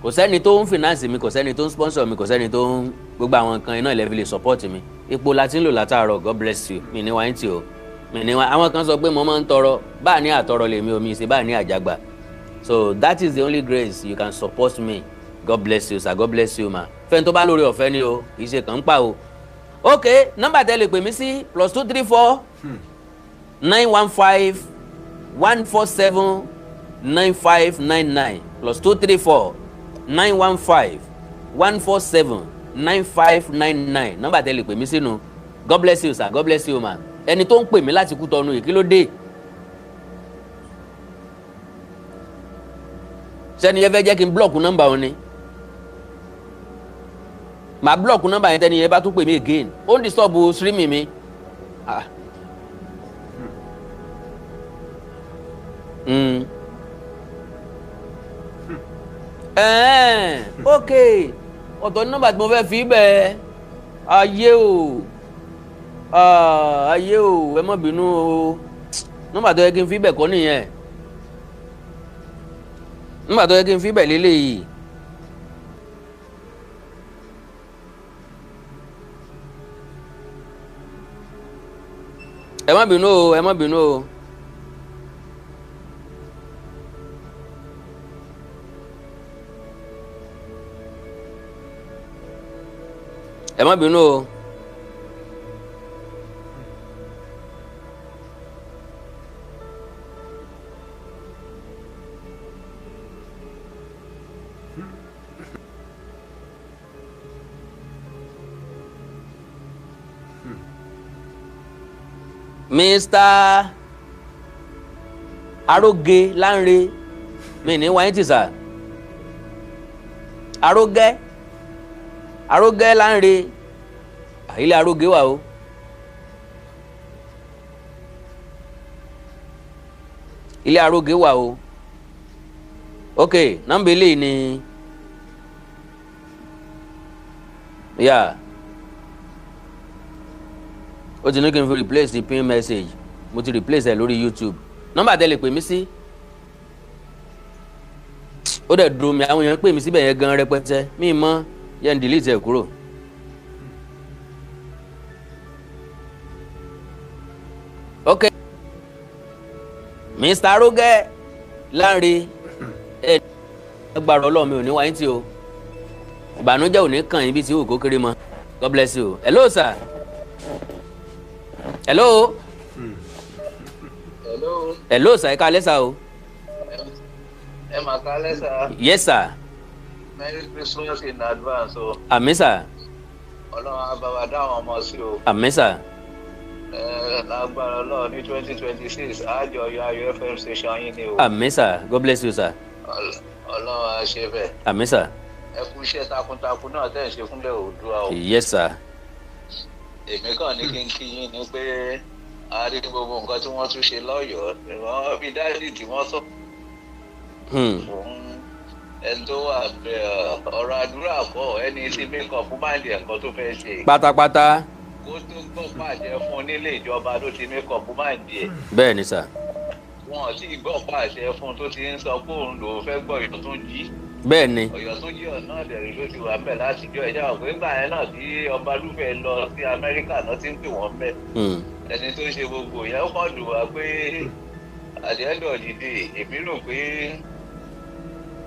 kò sẹ́ni tó ń finance mi kò sẹ́ni tó ń sponsor mi kò sẹ́ni tó ń gbogbo àwọn nǹkan iná ilẹ̀ fi lè support mi ipò láti ń lò látàárọ̀ God bless you mi ní wáyé tí o mi ní wáyé àwọn kan sọ pé mo máa ń tọrọ báà ní àtọrọ lèmi omi ṣe báà ní àjàgbà so that is the only grace you can support me God bless you sir God bless you ma fẹ́ni tó bá lórí ọ̀fẹ́ ni o kì í ṣe kàn ń pa o ok nọ́mbà tẹ́ lè pè mí sí +234 915 147 9599 +234 915 147 9599 nọ́mbà tẹ́ lè pè mí sínú God bless you sir God bless you ma ẹni tó ń pè mí láti Kútọ́nù yìí kí ló dé sẹ́ni yẹn fẹ́ jẹ́ kí n blọ́ọ̀kù nọ́mbà òun ni màá blọ́ọ̀kù nọ́mbà yẹn tẹ́ni yẹn bá tún pè mí again ó ń disturb streaming mi ok ọ̀tọ̀ ní nọ́mbà tí mo fẹ́ fi bẹ́ẹ̀ ayé o ẹ má bínú o nọ́mbà tó yẹ kí n fi bẹ́ẹ̀ kọ́ nìyẹn nọ́mbà tó yẹ kí n fi bẹ́ẹ̀ lélẹ́yìí ẹ má bínú o ẹ má bínú o. ẹ má bínú o. Mr. Aróge Lánre mi ní wáyé tì sà Aróge Lánre ilé Aróge wà o. Ilé Aróge wà o. Ok, nọ́mbà eléyìí ni ó ti ní kí n fi replace the pin message mo ti replace ẹ lórí YouTube nọ́mbà tẹ́ lè pè mí sí ó dẹ̀ dùn mí àwọn èèyàn pè mí síbẹ̀ yẹn gan rẹpẹtẹ mí mọ́ yẹn delete ẹ̀ kúrò. Ok, Mr. Aróge Lánre ẹ gbàrọ̀ ọlọ́run mi ò ní wáyé tí o ìbànújẹ́ ò ní kàn yín bí ti wù kó kéré mọ́. God bless you. Hello sir. Hello. Hello sir, ẹ káalẹ́ sà o. Ẹ mà káalẹ́ sà. Yes sir. Merry Christmas in advance o. Àmín sà. Ọlọ́run á bá wa dá àwọn ọmọ sí o. Àmín sà. Lágbára Ọlọ́run ní 2026 àjọ Ayọ̀ FM station yín ni o. Àmín sà. God bless you sir. Ọlọ́run á ṣe bẹ́ẹ̀. Àmín sà. Ẹ kú iṣẹ́ takuntakun náà tẹ̀ ń ṣe fúnlẹ̀ Oòduà o. Yes sir. Èmi kàn ní kí n kí yín ni pé a rí gbogbo nǹkan tí wọ́n tún ṣe lọ́yọ̀ọ́ ìwọ́n fi dáàdì tí wọ́n sọ. Fún ẹni tó wà bẹ́ẹ̀ ọ̀rọ̀ àdúrà kọ́ ẹni tí mékọ̀pù máìlì ẹ̀kọ́ tó fẹ́ ṣe. Pátápátá. Kó tó gbọ́ pàṣẹ fún nílé ìjọba ló ti mékọ̀pù máìlì ẹ̀. Bẹ́ẹ̀ ni sà. Wọ́n ti gbọ́ pàṣẹ fún tó ti ń sọ pé òun lòún fẹ́ gbọ́ Ọ̀yọ́ tó jí. Bẹ́ẹ̀ ni. Ọ̀yọ́ tó jí ọ̀nà ọ̀dẹ̀rì ló ti wà ńbẹ̀ láti jọ ìjà òpin nígbà yẹn náà tí ọba lúfẹ̀ lọ sí Amẹ́ríkà náà ti ń pè wọ́n ńbẹ̀. Ẹni tó ṣe gbogbo yẹn ó kàn dùn wá pé at the end of the day èmi rò pé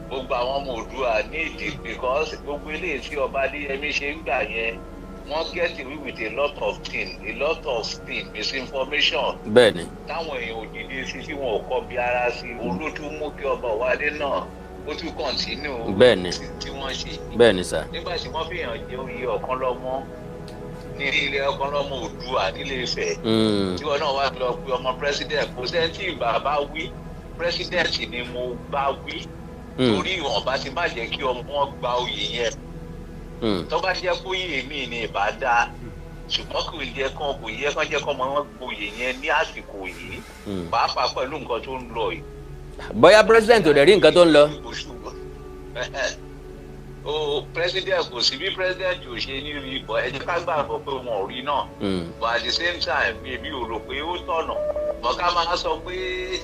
gbogbo àwọn ọmọ Oòduà ní ìdí because gbogbo eléyìí tí ọba Adéyẹmí ṣe ń gbà yẹn wọ́n get away with a lot of things misinformation. Bẹ́ẹ̀ni. Táwọn èèyàn òdìdí sí tí wọn ò kọ bí ara sí olótú mú kí ọba Wálé náà ó tún kọ̀ǹtínú. Bẹ́ẹ̀ni. Tí wọ́n ṣe. Bẹ́ẹ̀ni sà. Nígbà tí wọ́n fi hàn jẹ́ oyè ọ̀kan lọ́mọ ní ilé ọ̀kan lọ́mọ Oòduà nílé Ifẹ̀. Tí wọn náà wá lọ pé ọmọ president kò sẹ́ni tí ìgbà bá wí president ni mo bá wí. Torí ìwọ̀nba ti má jẹ́ kí ọmọ wọn gba oyè yẹn. Tó bá jẹ́ kó yè mí ni ìbá dá ṣùgbọ́n kò yẹ kán kò yẹ kán jẹ́ kán ọmọ wọn gboyè yẹn ní àsìkò yìí pàápàá pẹ̀lú nǹkan tó ń lọ yìí. Bóyá president ò dẹ̀ rí nǹkan tó ń lọ. President kò sí bí president ò ṣe ní rí bọ́ ẹ jẹ́ ká gbàgbọ́ pé wọn ò rí náà but at the same time èmi ò rò pé ó tọ̀nà bọ́ ká máa sọ pé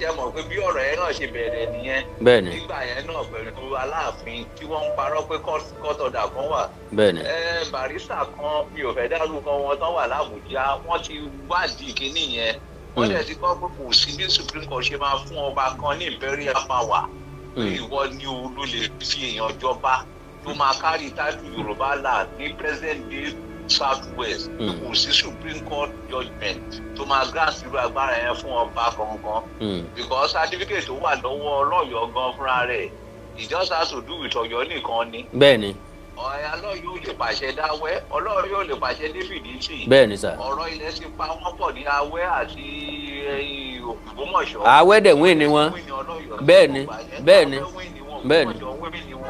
ṣe mọ̀ pé bí ọ̀rọ̀ yẹn náà ṣe bẹ̀rẹ̀ nìyẹn. Bẹ́ẹ̀ni. Nígbà yẹn náà pẹ̀lú Aláàfin tí wọ́n ń parọ́ pé kọ́tọ̀dà kan wà. Bẹ́ẹ̀ni. Barista kan mi ò fẹ́ dárúkọ wọn tán wà l'Àbújá wọ́n ti wádìí kínní yẹn wọ́n dẹ̀ ti kọ́ pé kò sí bí Supreme Court ṣe máa fún ọba kan ní imperial power ìwọ ni o ló lè fi èèyàn jọba tó máa kárí tájú Yorùbá land ní present day South West kò sí Supreme Court judgement tó máa grant irú agbára yẹn fún ọba kankan because certificate tó wà lọ́wọ́ Ọlọ́yọ̀ gan fúnra rẹ̀ it just has to do with Ọ̀yọ́ nìkan ni. Bẹ́ẹ̀ni. Ọlọ́run yóò lè pàṣẹ dáwẹ́ Ọlọ́run yóò lè pàṣẹ Dáfídì. Bẹ́ẹ̀ni sà. Ọ̀rọ̀ ilẹ̀ ti pa wọ́n pọ̀ ní Awẹ́ àti Ògbómọ̀ṣọ́. Awẹ́ dẹ̀ wín ni wọ́n. Bẹ́ẹ̀ni. Bẹ́ẹ̀ni. Bẹ́ẹ̀ni.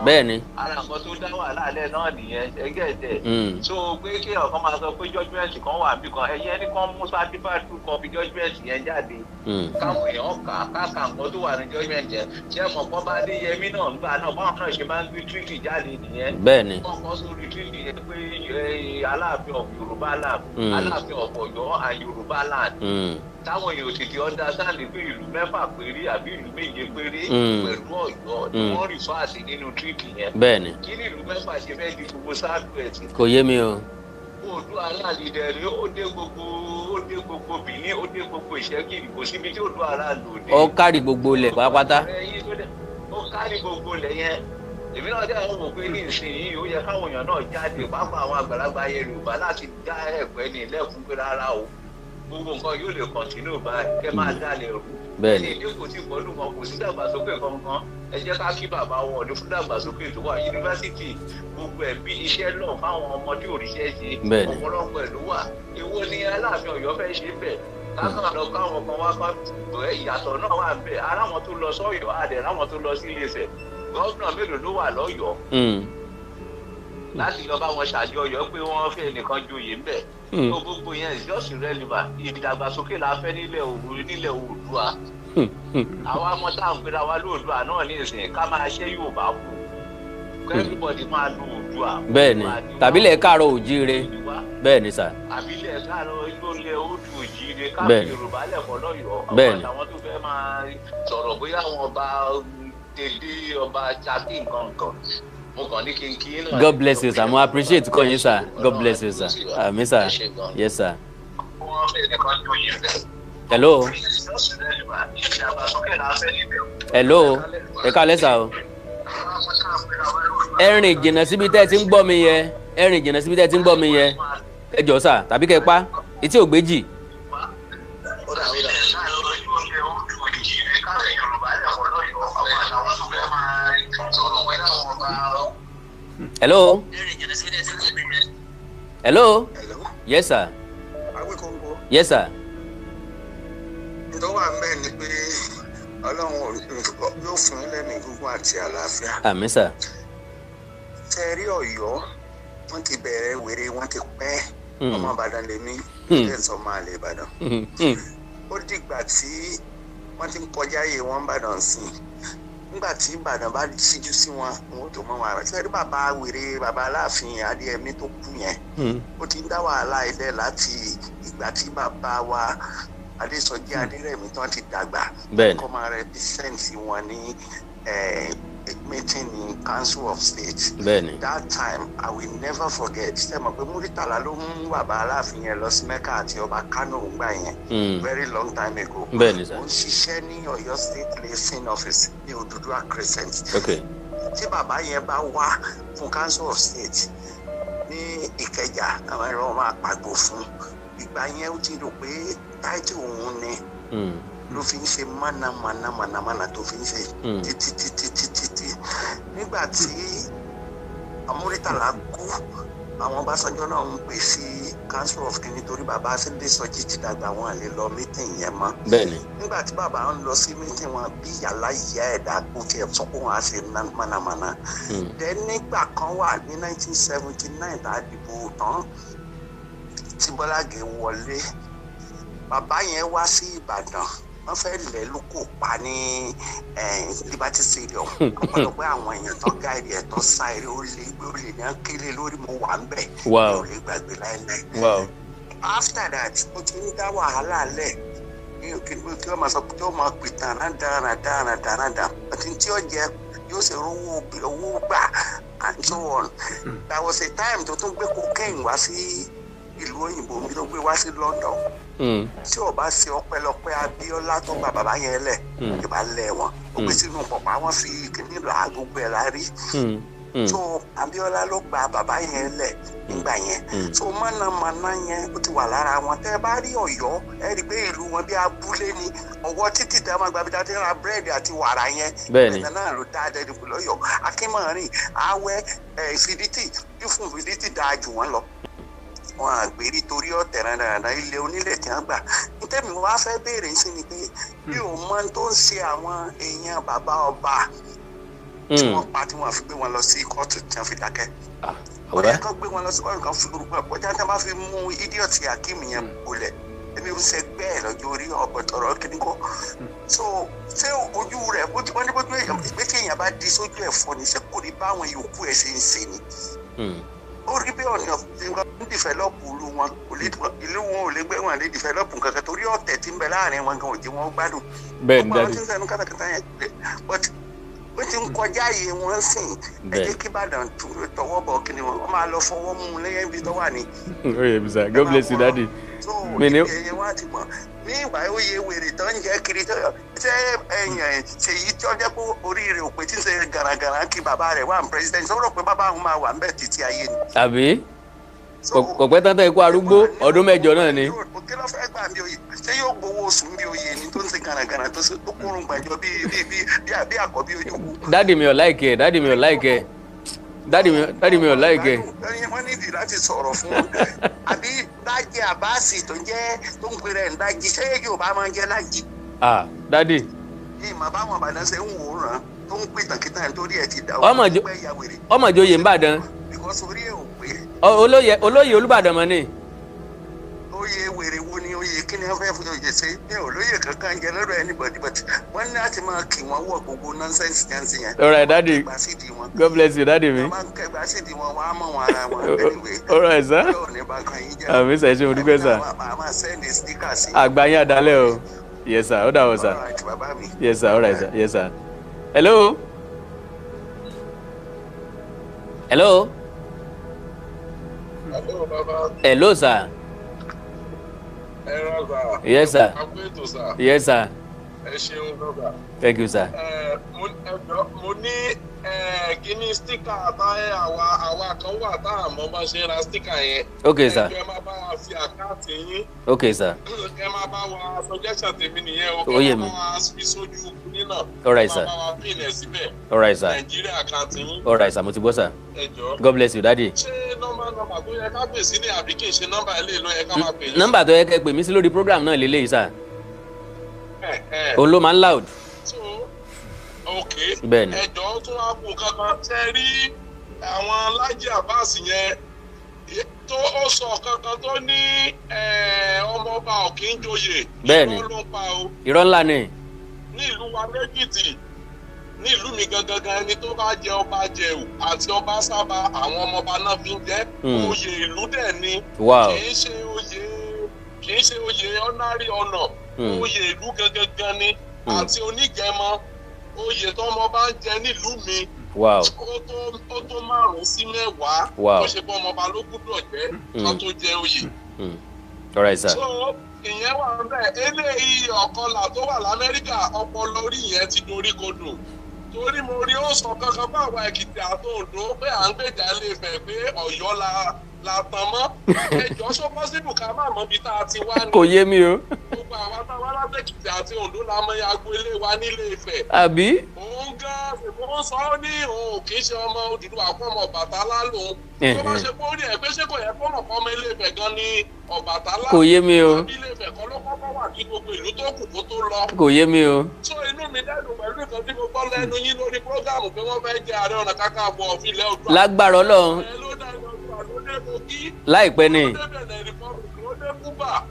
Bẹ́ẹ̀ni. Ara nǹkan tó dá wàhálà alẹ́ náà nìyẹn ẹgẹ́dẹ̀. So pé kí ọ̀kan máa sọ pé judgement kan wà bí kan ẹyẹ ní kan mú certificate kan fi judgement yẹn jáde. Káwọn èèyàn kà káàkà nǹkan tó wà ní judgement yẹn ṣé ẹ̀mọ̀ kan bá dé Yẹmí náà nígbà náà báwọn náà ṣe máa ń gbé treaty jáde nìyẹn. Bẹ́ẹ̀ni. Kọ́kọ́ sórí treaty yẹn pé Aláàfin of Yorùbá land Aláàfin of Ọ̀yọ́ and Yorùbá land. Táwọn èèyàn tètè understand pé ìlú mẹ́fà péré àbí ìlú méje péré pẹ̀lú Ọ̀yọ́ ni wọ́n refer sí nínú treaty yẹn. Bẹ́ẹ̀ni. Kí ni ìlú mẹ́fà ṣe fẹ́ di gbogbo South West? Kò yé mi o. Oòduà aláàlídẹ̀ẹ́rẹ́ ó dé gbogbo Benin ó dé gbogbo Ìṣẹ́kìrì kò síbi tí Oòduà aláàlóde. Ó kárí gbogbo ilẹ̀ pátápátá. Ó kárí gbogbo ilẹ̀ yẹn. Èmi náà dẹ́ àwọn òpin ní ìsinyìí ó yẹ káwọn èèyàn náà jáde pápá àwọn àgbàlagbà Yorùbá láti dá ẹ̀pẹ́ ní ilẹ̀kùn pé rárá o gbogbo nǹkan yóò lè kọ̀ntínú báyìí kẹ́ máa dálẹ̀ rú. Bẹ́ẹ̀ni. Ìdí kò tí pọ̀lú kan kò sí dàgbàsókè kankan ẹ jẹ́ ká kí bàbá wọn ọdún fún dàgbàsókè tó wà yunifásitì gbogbo ẹ̀ bí iṣẹ́ náà fáwọn ọmọdé òrìṣẹ́ ṣe ọ̀pọ̀lọpọ̀ ẹ̀ ló wà èwo ni Aláàfin Ọ̀yọ́ fẹ́ ṣe bẹ̀ kákan lọ káwọn kan wá kán ìyàtọ̀ náà wà bẹ́ẹ̀ aláwọn tó lọ sọ́yọ́ àdẹ̀ láwọn tó lọ sí Ilé-Ifẹ̀ gómìnà mélòó ló wà lọ́yọ̀ọ́ láti lọ bá wọn ṣàjọyọ̀ pé wọ́n fẹ́ nìkan joyè ńbẹ̀ tó gbogbo yẹn is just irrelevant ìdàgbàsókè la fẹ́ nílẹ̀ Oòduà àwa ọmọ tá à ń pera wa lóòdùà náà ní ìsìn ká máa ṣe Yorùbá kù everybody máa lo Oòduà. bẹ́ẹ̀ni tàbílẹ̀ káàárọ̀ òjíire bẹ́ẹ̀ni sà. àbílẹ̀ káàárọ̀ ilé Oòdu òjíire káàkiri Yorùbá lẹ̀kọ́ lọ́yọ̀ọ́ bẹ́ẹ̀ni àwọn tó fẹ́ máa sọ̀rọ̀ bóyá àwọn ọba tèdè ọba Ṣakí nǹkan mo kàn ní kí n God bless you sir mo appreciate kọ́ yín sir God bless you sir àmín sir yes sir. hello. hello ẹ káalẹ́ sà o. ẹ rìn jìnnà síbi tẹ́ ẹ ti ń gbọ́ mi yẹ ẹ rìn jìnnà síbi tẹ́ ẹ ti ń gbọ́ mi yẹ ẹ jọ̀ọ́ sà tàbí kẹ́ pa etí ò gbéjì. hello. hello. yes sir. Awikoko. yes sir. tó wà ń bẹ̀ ni pé Ọlọ́run yóò fún lẹ́mìí gígùn àti àlàáfíà. àmín sà. ṣe rí Ọ̀yọ́ wọ́n ti bẹ̀rẹ̀ wèrè wọ́n ti pẹ́ ọmọ Ìbàdàn lèmi ilé ìsọ máa lè Ìbàdàn. ó dìgbà tí wọ́n ti ń kọjá yìí wọ́n ń Ìbàdàn sí nígbà tí Ìbàdàn bá síjú sí wọn wọn tó mọ wọn ṣe rí bàbá wèrè bàbá Aláàfin Adéyẹmí tó kú yẹn ó ti ń dá wàhálà ilẹ̀ láti ìgbà tí bàbá wa Adésọjí Adérẹ̀mí tán ti dàgbà kọ́ máa represent wọn ní meeting in Council of State. Bẹ́ẹ̀ni. That time I will never forget. Ṣé mo pé Múrítàlá ló mú bàbá Aláàfin yẹn lọ sí Mẹ́kà àti ọba Kánò ńgbà yẹn. Very long time ago. Bẹ́ẹ̀ni sir. Mo ń ṣiṣẹ́ ní Ọ̀yọ́ State Liaison Office ní Odùduwà Crescent. Okay. Tí bàbá yẹn bá wá fún Council of State ní Ìkẹjà àwọn ẹ̀rọ máa pàgbò fún. Ìgbà yẹn ó ti rò pé táìtì òun ni ló fi ń ṣe mánàmáná tó fi ń ṣe títí nígbà tí Múrítàlá kú àwọn Ọbásanjọ́ náà ń pè sí Council of Kings nítorí bàbá Adésọjí ti dàgbà wọn lè lọ mítìn yẹn mọ́. Bẹ́ẹ̀ni. nígbà tí bàbá ń lọ sí mítìn wọn bí yàrá ìyá ẹ̀dá kó tiẹ̀ sọ pé wọ́n á ṣe mánàmáná. then nígbà kan wà ní 1979 tá a dìbò tán tí Bọ́lágẹ̀ wọlé bàbá yẹn wá sí Ìbàdàn wọ́n fẹ́ lẹ̀ lóko pa ní Liberty Stadium ọ̀pọ̀lọpọ̀ àwọn èèyàn tó gáàdì ẹ̀ tó sá eré ó lé ní akéle lórí mo wà ń bẹ̀ ó lè gbàgbé láìláì. after that ó ti ń dá wàhálà lẹ̀ kí wọ́n máa sọ pé kí wọ́n máa pè tán dáradára àti tí ó jẹ yóò ṣe owó gbà and so on. There was a time tó tún gbé cocaine wá sí ìlú òyìnbó mi ló gbé wá sí London. tí o bá ṣe ọpẹ́lọpẹ́ Abíọ́lá tó gba bàbá yẹn lẹ̀ ìbá lẹ̀ wọn ó gbé sínú pọ̀pọ̀ àwọn fi kíní là gbogbo ẹ̀ la rí so Abíọ́lá ló gba bàbá yẹn lẹ̀ nígbà yẹn so mọ̀nàmọ́ná yẹn ó ti wà lára wọn tẹ́ ẹ bá rí Ọ̀yọ́ ẹ rí i pé ìlú wọn bí abúlé ni ọwọ́ títì tẹ́ ẹ máa gba bí dáadé ra búrẹ́dì àti wàrà yẹn bẹ́ẹ̀ náà ló dáa dẹ́nu lọ́yọ̀ Akínmọ̀rin Awẹ́ Fìdítì ìfún Fìdítì dáa jù wọ́n lọ wọn àgbèrí torí ọ̀tẹ̀ rárá ilé onílẹ̀ tí wọ́n gbà nítorí wọn wá fẹ́ béèrè sí ni pé bí o mọ tó ń ṣe àwọn èèyàn bàbá ọba tí wọ́n pa tí wọ́n fi gbé wọn lọ sí kóòtù tí wọ́n fi dákẹ́ wọ́n yẹ kó gbé wọn lọ sí kóòtù kan fi gbogbo ẹ̀ kọjá tí wọ́n bá fi mú idiot Hakeem yẹn bolẹ̀ èmi ò ṣe bẹ́ẹ̀ lọ́jọ́ orí ọ̀pọ̀tọ̀rọ̀ kíníkọ́ so ṣé ojú rẹ̀ wọ́n ní bójú èèyàn pé kí èèyàn bá di sójú ẹ̀ fọ́ ni ṣé kò ní báwọn yòókù ẹ̀ ṣe ń ṣe ni ó rí bí ọ̀nà ń dìfẹ́lọ́pù ìlú wọn ìlú wọn ò lè gbé wọn lè dìfẹ́lọ́pù kankan torí ọ̀tẹ̀ tí ń bẹ láàrin wọn gan ò jẹ́ wọn gbádùn. bẹ́ẹ̀ ni dájú. ọgbọ́n tí ń sẹ́nu kátàkátà yẹn but ó ti ń kọjá yìí wọ́n sìn ẹ jẹ́ kí Ìbàdàn tọwọ́ bọ̀ kí ni wọ́n máa lọ fọwọ́ mú un lẹ́yìn ibi tó wà ní. oye bisa God bless you daddy. so ìyẹn wá ti mọ̀ ní ìgbà ó yẹ wèrè tó ń jẹ́ kiri tó ṣe ẹ̀yàn ṣèyí tí ó jẹ́ pé orí rẹ̀ ò pé tí ń ṣe gàràgàrà kí bàbá rẹ̀ wà ní president ó rò pé bàbá òun máa wà ń bẹ̀ títí ayé ni. àbí kò pẹ́ tán tán ikú arúgbó ọdún mẹ́jọ náà ni. kí ló fẹ́ gbà bí oyè ṣé yóò gbowó oṣù bí oyè ni tó ń ṣe gàràgàrà tó ṣe tó kúrò gbàjọ bí àkọ́bí ojúkú. dáàdì mi ò láìkẹ́ dáàdì mi ò láìkẹ́ dáàdì mi ò láìkẹ́. wọ́n nídìí láti sọ̀rọ̀ fún àbí dájì Àbáàsì tó ń pèrè ń dájí ṣé Yorùbá máa ń jẹ́ lájí. Dádì. Ìmọ̀ báwọn Ìbàdàn ṣe ń wòran tó ń pè tàkìtà nítorí ẹ̀ ti dà ọmọ ìjòyè Ìbàdàn. Because orí ẹ̀ ò pé. Olóyè Olúbàdàn mọ́ ni. Oyè wèrè wo ni oyè kí ni wọ́n fẹ́ fún oyè ṣe ní olóyè kankan jẹ lọ́dọ̀ anybody but wọ́n ní láti máa kì wọ́n wọ̀ gbogbo nonsense jẹ́nsì yẹn. All right, Daddy. God bless you, Daddy mi. wọ́n máa ń kẹgbà sídìí wọn wọ́n á mọ̀ wọn ara wọn anyway. All right, sir. Àmì sẹ̀ ṣe mo dúpẹ́ sà. Àgbáyé àdálẹ̀ o. Yes sir, ó dà wọ̀ sà. Yes sir, all right sir. Yes sir. Hello. Hello. Hello, Baba. Hello sir. Yes sir. Yes sir. Thank you sir. Mo ní kíní sticker àtàyè àwa kan wà tá àmọ́ bá ṣe ra sticker yẹn. Okay sir. Ẹ máa bá wa fi àkáǹtì yín. Okay sir. Ẹ máa bá wa suggestion tèmi nìyẹn o. Ó yé mi. Ẹ máa fi sójú ní náà. All right sir. Ẹ máa bá wa pin ẹ̀ síbẹ̀. All right sir. Nàìjíríà àkáǹtì yín. All right sir, mo ti gbọ́ sir. Ẹ jọ̀ọ́. God bless you, Daddy. Ṣé nọ́mbà tó yẹ ká pè sí ní àbí kì í ṣe nọ́mbà ilé ló yẹ ká máa pè yín? Nọ́mbà tó yẹ kẹ́ pè mí sí lórí program náà lélẹ́yìí sir. Òun ló máa ń loud. Okay. Bẹ́ẹ̀ni. Ẹjọ́ tún wá kú kankan tẹ́ rí àwọn Lájí Abbas yẹn tó ó sọ kankan tó ní ọmọọba òkè ń joyè. Bẹ́ẹ̀ni. Irọ́ ló ń pa o. Irọ́ ńlá ni. Ní ìlú wa lẹ́kìtì ní ìlú mi gangan ẹni tó bá jẹ ọba jẹ̀wù àti ọba sábà àwọn ọmọọba náà fi ń jẹ́ oyè ìlú dẹ̀ ni. Wow. Kì í ṣe oyè honorary honor. Oyè ìlú gangan ni àti onígẹmọ. Oyè tọmọ bá ń jẹ nílùú mi. Wow. Ó tó 5 sí 10. Wow. Ó ṣe pé ọmọọba ló gbúdọ̀ jẹ́ ká tó jẹ oyè. All right sir. So ìyẹn wà ń bẹ̀ eléyìí ọ̀kọlà tó wà l'Amẹ́ríkà ọpọlọ orí yẹn ti dorí kodò. Torí mo rí ó sọ kankan fún àwọn Èkìtì àti Oǹdó pé à ń gbèjà Ilé-Ifẹ̀ pé Ọ̀yọ́ la tàn mọ́. Ẹjọ́ ṣó pọ́sibù ká má mọ̀ bí tá a ti wá ní. Kò yé mi o. Gbogbo àwọn táwa láti Èkìtì àti Oǹdó la mọ agbo ilé wa n'Ilé-Ifẹ̀. Àbí? Òun gan ṣèkó sọ ó ní òun kì í ṣe ọmọ Odùduwà fún ọmọ Ọbàtálá lòun. Tó bá ṣe kó rí ẹ̀ pé ṣé kò yẹ kó mọ̀ fọ́ ọmọ Ilé-Ifẹ̀ gan ni Ọbàtálá. Kò yé mi o. Àbí Ilé-Ifẹ̀ kọ́ ló kọ́kọ́ wà kí gbogbo ìlú tó kù kó tó lọ. Kò yé mi o. So inú mi dẹ́dùn pẹ̀lú nǹkan tí mo gbọ́ lẹ́nu yín lórí prógámù pé wọ́n fẹ́ jẹ Ààrẹ Ọ̀nà Kakanfò ilẹ̀ Oòduà. Lágbára Ọlọ́run. Láìpẹ́ ni.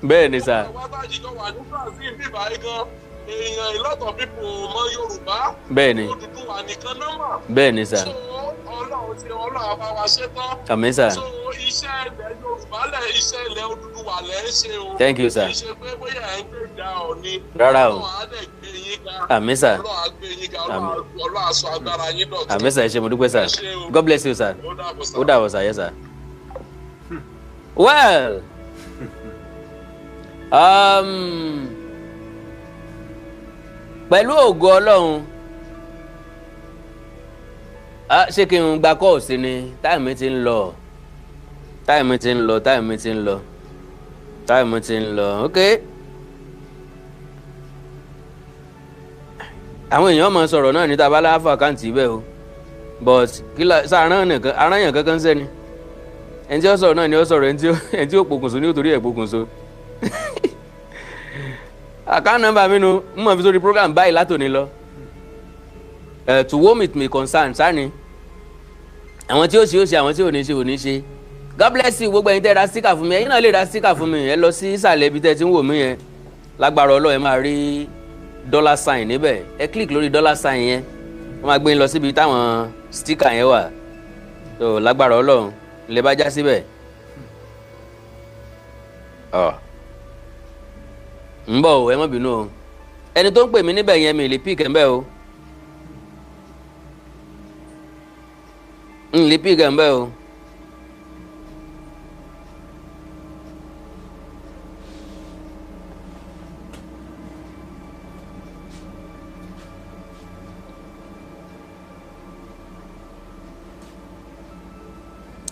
Bẹ́ẹ̀ ni sà. Èèyàn a lot of people mọ Yorùbá. Bẹ́ẹ̀ ni. Odùduwà nìkan náà mọ̀. Bẹ́ẹ̀ ni sà. So Ọlọ́run bá wa ṣe tán. Àmín sà. So iṣẹ́ ilẹ̀ Yorùbá iṣẹ́ ilẹ̀ Odùduwà lẹ̀ ń ṣe o. Thank you sir. Kì í ṣe pé bóyá ẹ̀ ń gbèjà Ọọ̀ni. Rárá o. Ọlọ́run á dẹ̀ gbé yín ga. Àmín sà. Ọlọ́run á gbé yín ga. Ọlọ́run á sọ agbára yín dọ̀tun. Àmín sà, ẹ ṣé mo dúpẹ́ sà. God bless you sir. Ó dàbọ̀ sà, yes sir. Well, pẹ̀lú ògo Ọlọ́run ṣé kí n gba kọ́ọ̀sì ni táìmù ti ń lọ ok. Àwọn èèyàn máa sọ̀rọ̀ náà ní tabalá fún àkáǹtì bẹ́ẹ̀ o but kí la aráyàn kankan sẹ́ni ẹni tí ó sọ̀rọ̀ náà ni ó sọ̀rọ̀ ẹni tí ó pokùnso ní òtórí ẹ̀ pokùnso. Account number mi nu mo mọ̀ fi sórí program báyìí látòní lọ. To whom it may concern sani àwọn tí ó ṣe àwọn tí ò ní ṣe. God bless you gbogbo ẹ̀yin tẹ́ ra sticker fún mi ẹ̀yin náà lè ra sticker fún mi ẹ lọ sí ìsàlẹ̀ ibi tẹ́ ti ń wò mí yẹn lágbára Ọlọ́run ẹ máa rí $sign níbẹ̀ ẹ click lórí $sign yẹn wọ́n máa gbé yín lọ síbi táwọn sticker yẹn wà so lágbára Ọlọ́run lè bá já síbẹ̀. ń bọ̀ o ẹ má bínú o ẹni tó ń pè mí níbẹ̀ yẹn mi lè pick ẹ̀ ń bẹ̀ o ń lè pick ẹ̀ ń bẹ̀ o.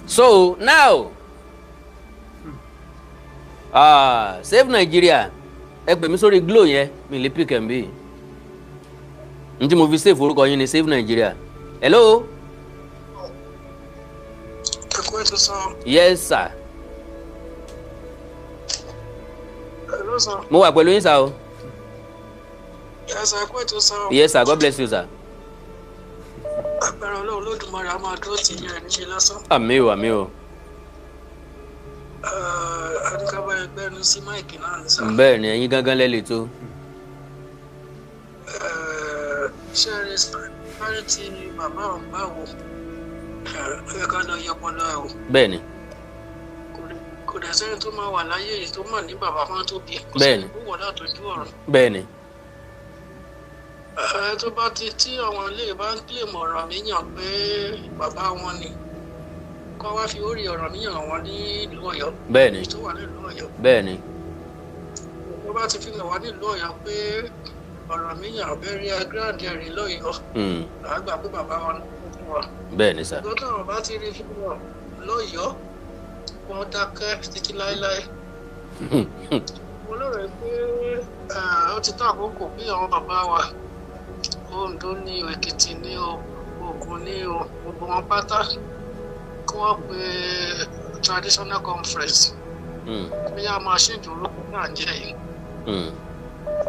So now Save Nigeria ẹ pè mí sórí Glo yẹn mi lè pick ẹ̀ ń bí n tí mo fi save orúkọ yín ni Save Nigeria. Hello. Yes sir. Hello, sir. Mo wà pẹ̀lú yín sà o. Yes, sir. Quite to sir. Yes sir, God bless you sir. Agbára Ọlọ́run Olódùmarè á máa dúró tì yín ẹ̀ níṣe lásán. Àmín o, àmín o. Adúgbò ẹgbẹ́ ẹnu sí máìkì náà ní sá. Bẹ́ẹ̀ ni ẹ̀yin gángan lẹ́lẹ̀ tó. Ṣé ẹ rí sáré tí bàbá ọ̀gbà wò ẹ ká lọ yẹ ọpọlọ ẹ o. Bẹ́ẹ̀ ni. Kò dẹ̀ sẹ́ni tó máa wà láyé yìí tó mọ̀ ní bàbá fún tó bí. Bẹ́ẹ̀ ni. Kò sí ìwọ́n látọjú ọ̀run. Bẹ́ẹ̀ ni. Tó bá ti tí àwọn ilé bá ń kílè mọ̀ ọ̀rọ̀ níyàn pé bàbá wọn ni kọ́ wá fi orí ọ̀rọ̀ níyàn wọn ní ìlú Ọ̀yọ́. Bẹ́ẹ̀ ni. Tó wà nílùú Ọ̀yọ́. Bẹ́ẹ̀ ni. Tó bá ti fi hàn wá nílùú Ọ̀yọ́ pé ọ̀rọ̀ níyàn bẹ́ẹ̀ grand ẹ̀rí lọ́yọ̀ọ́. Àgbà pé bàbá wọn ní fún wa. Bẹ́ẹ̀ ni sà. Ìgbọ́n táwọn bá ti rí fún wọn lọ́yọ̀ọ́ wọ́n dákẹ́ títí láéláé. Mo lérò pé ó ti tó àkókò bí àwọn bàbá wa Oǹdó ní o, Èkìtì ní o, Ògùn ní o, gbogbo wọn pátá kí wọ́n pe traditional conference bí a máa ṣèjọ olókùn náà jẹ́ yìí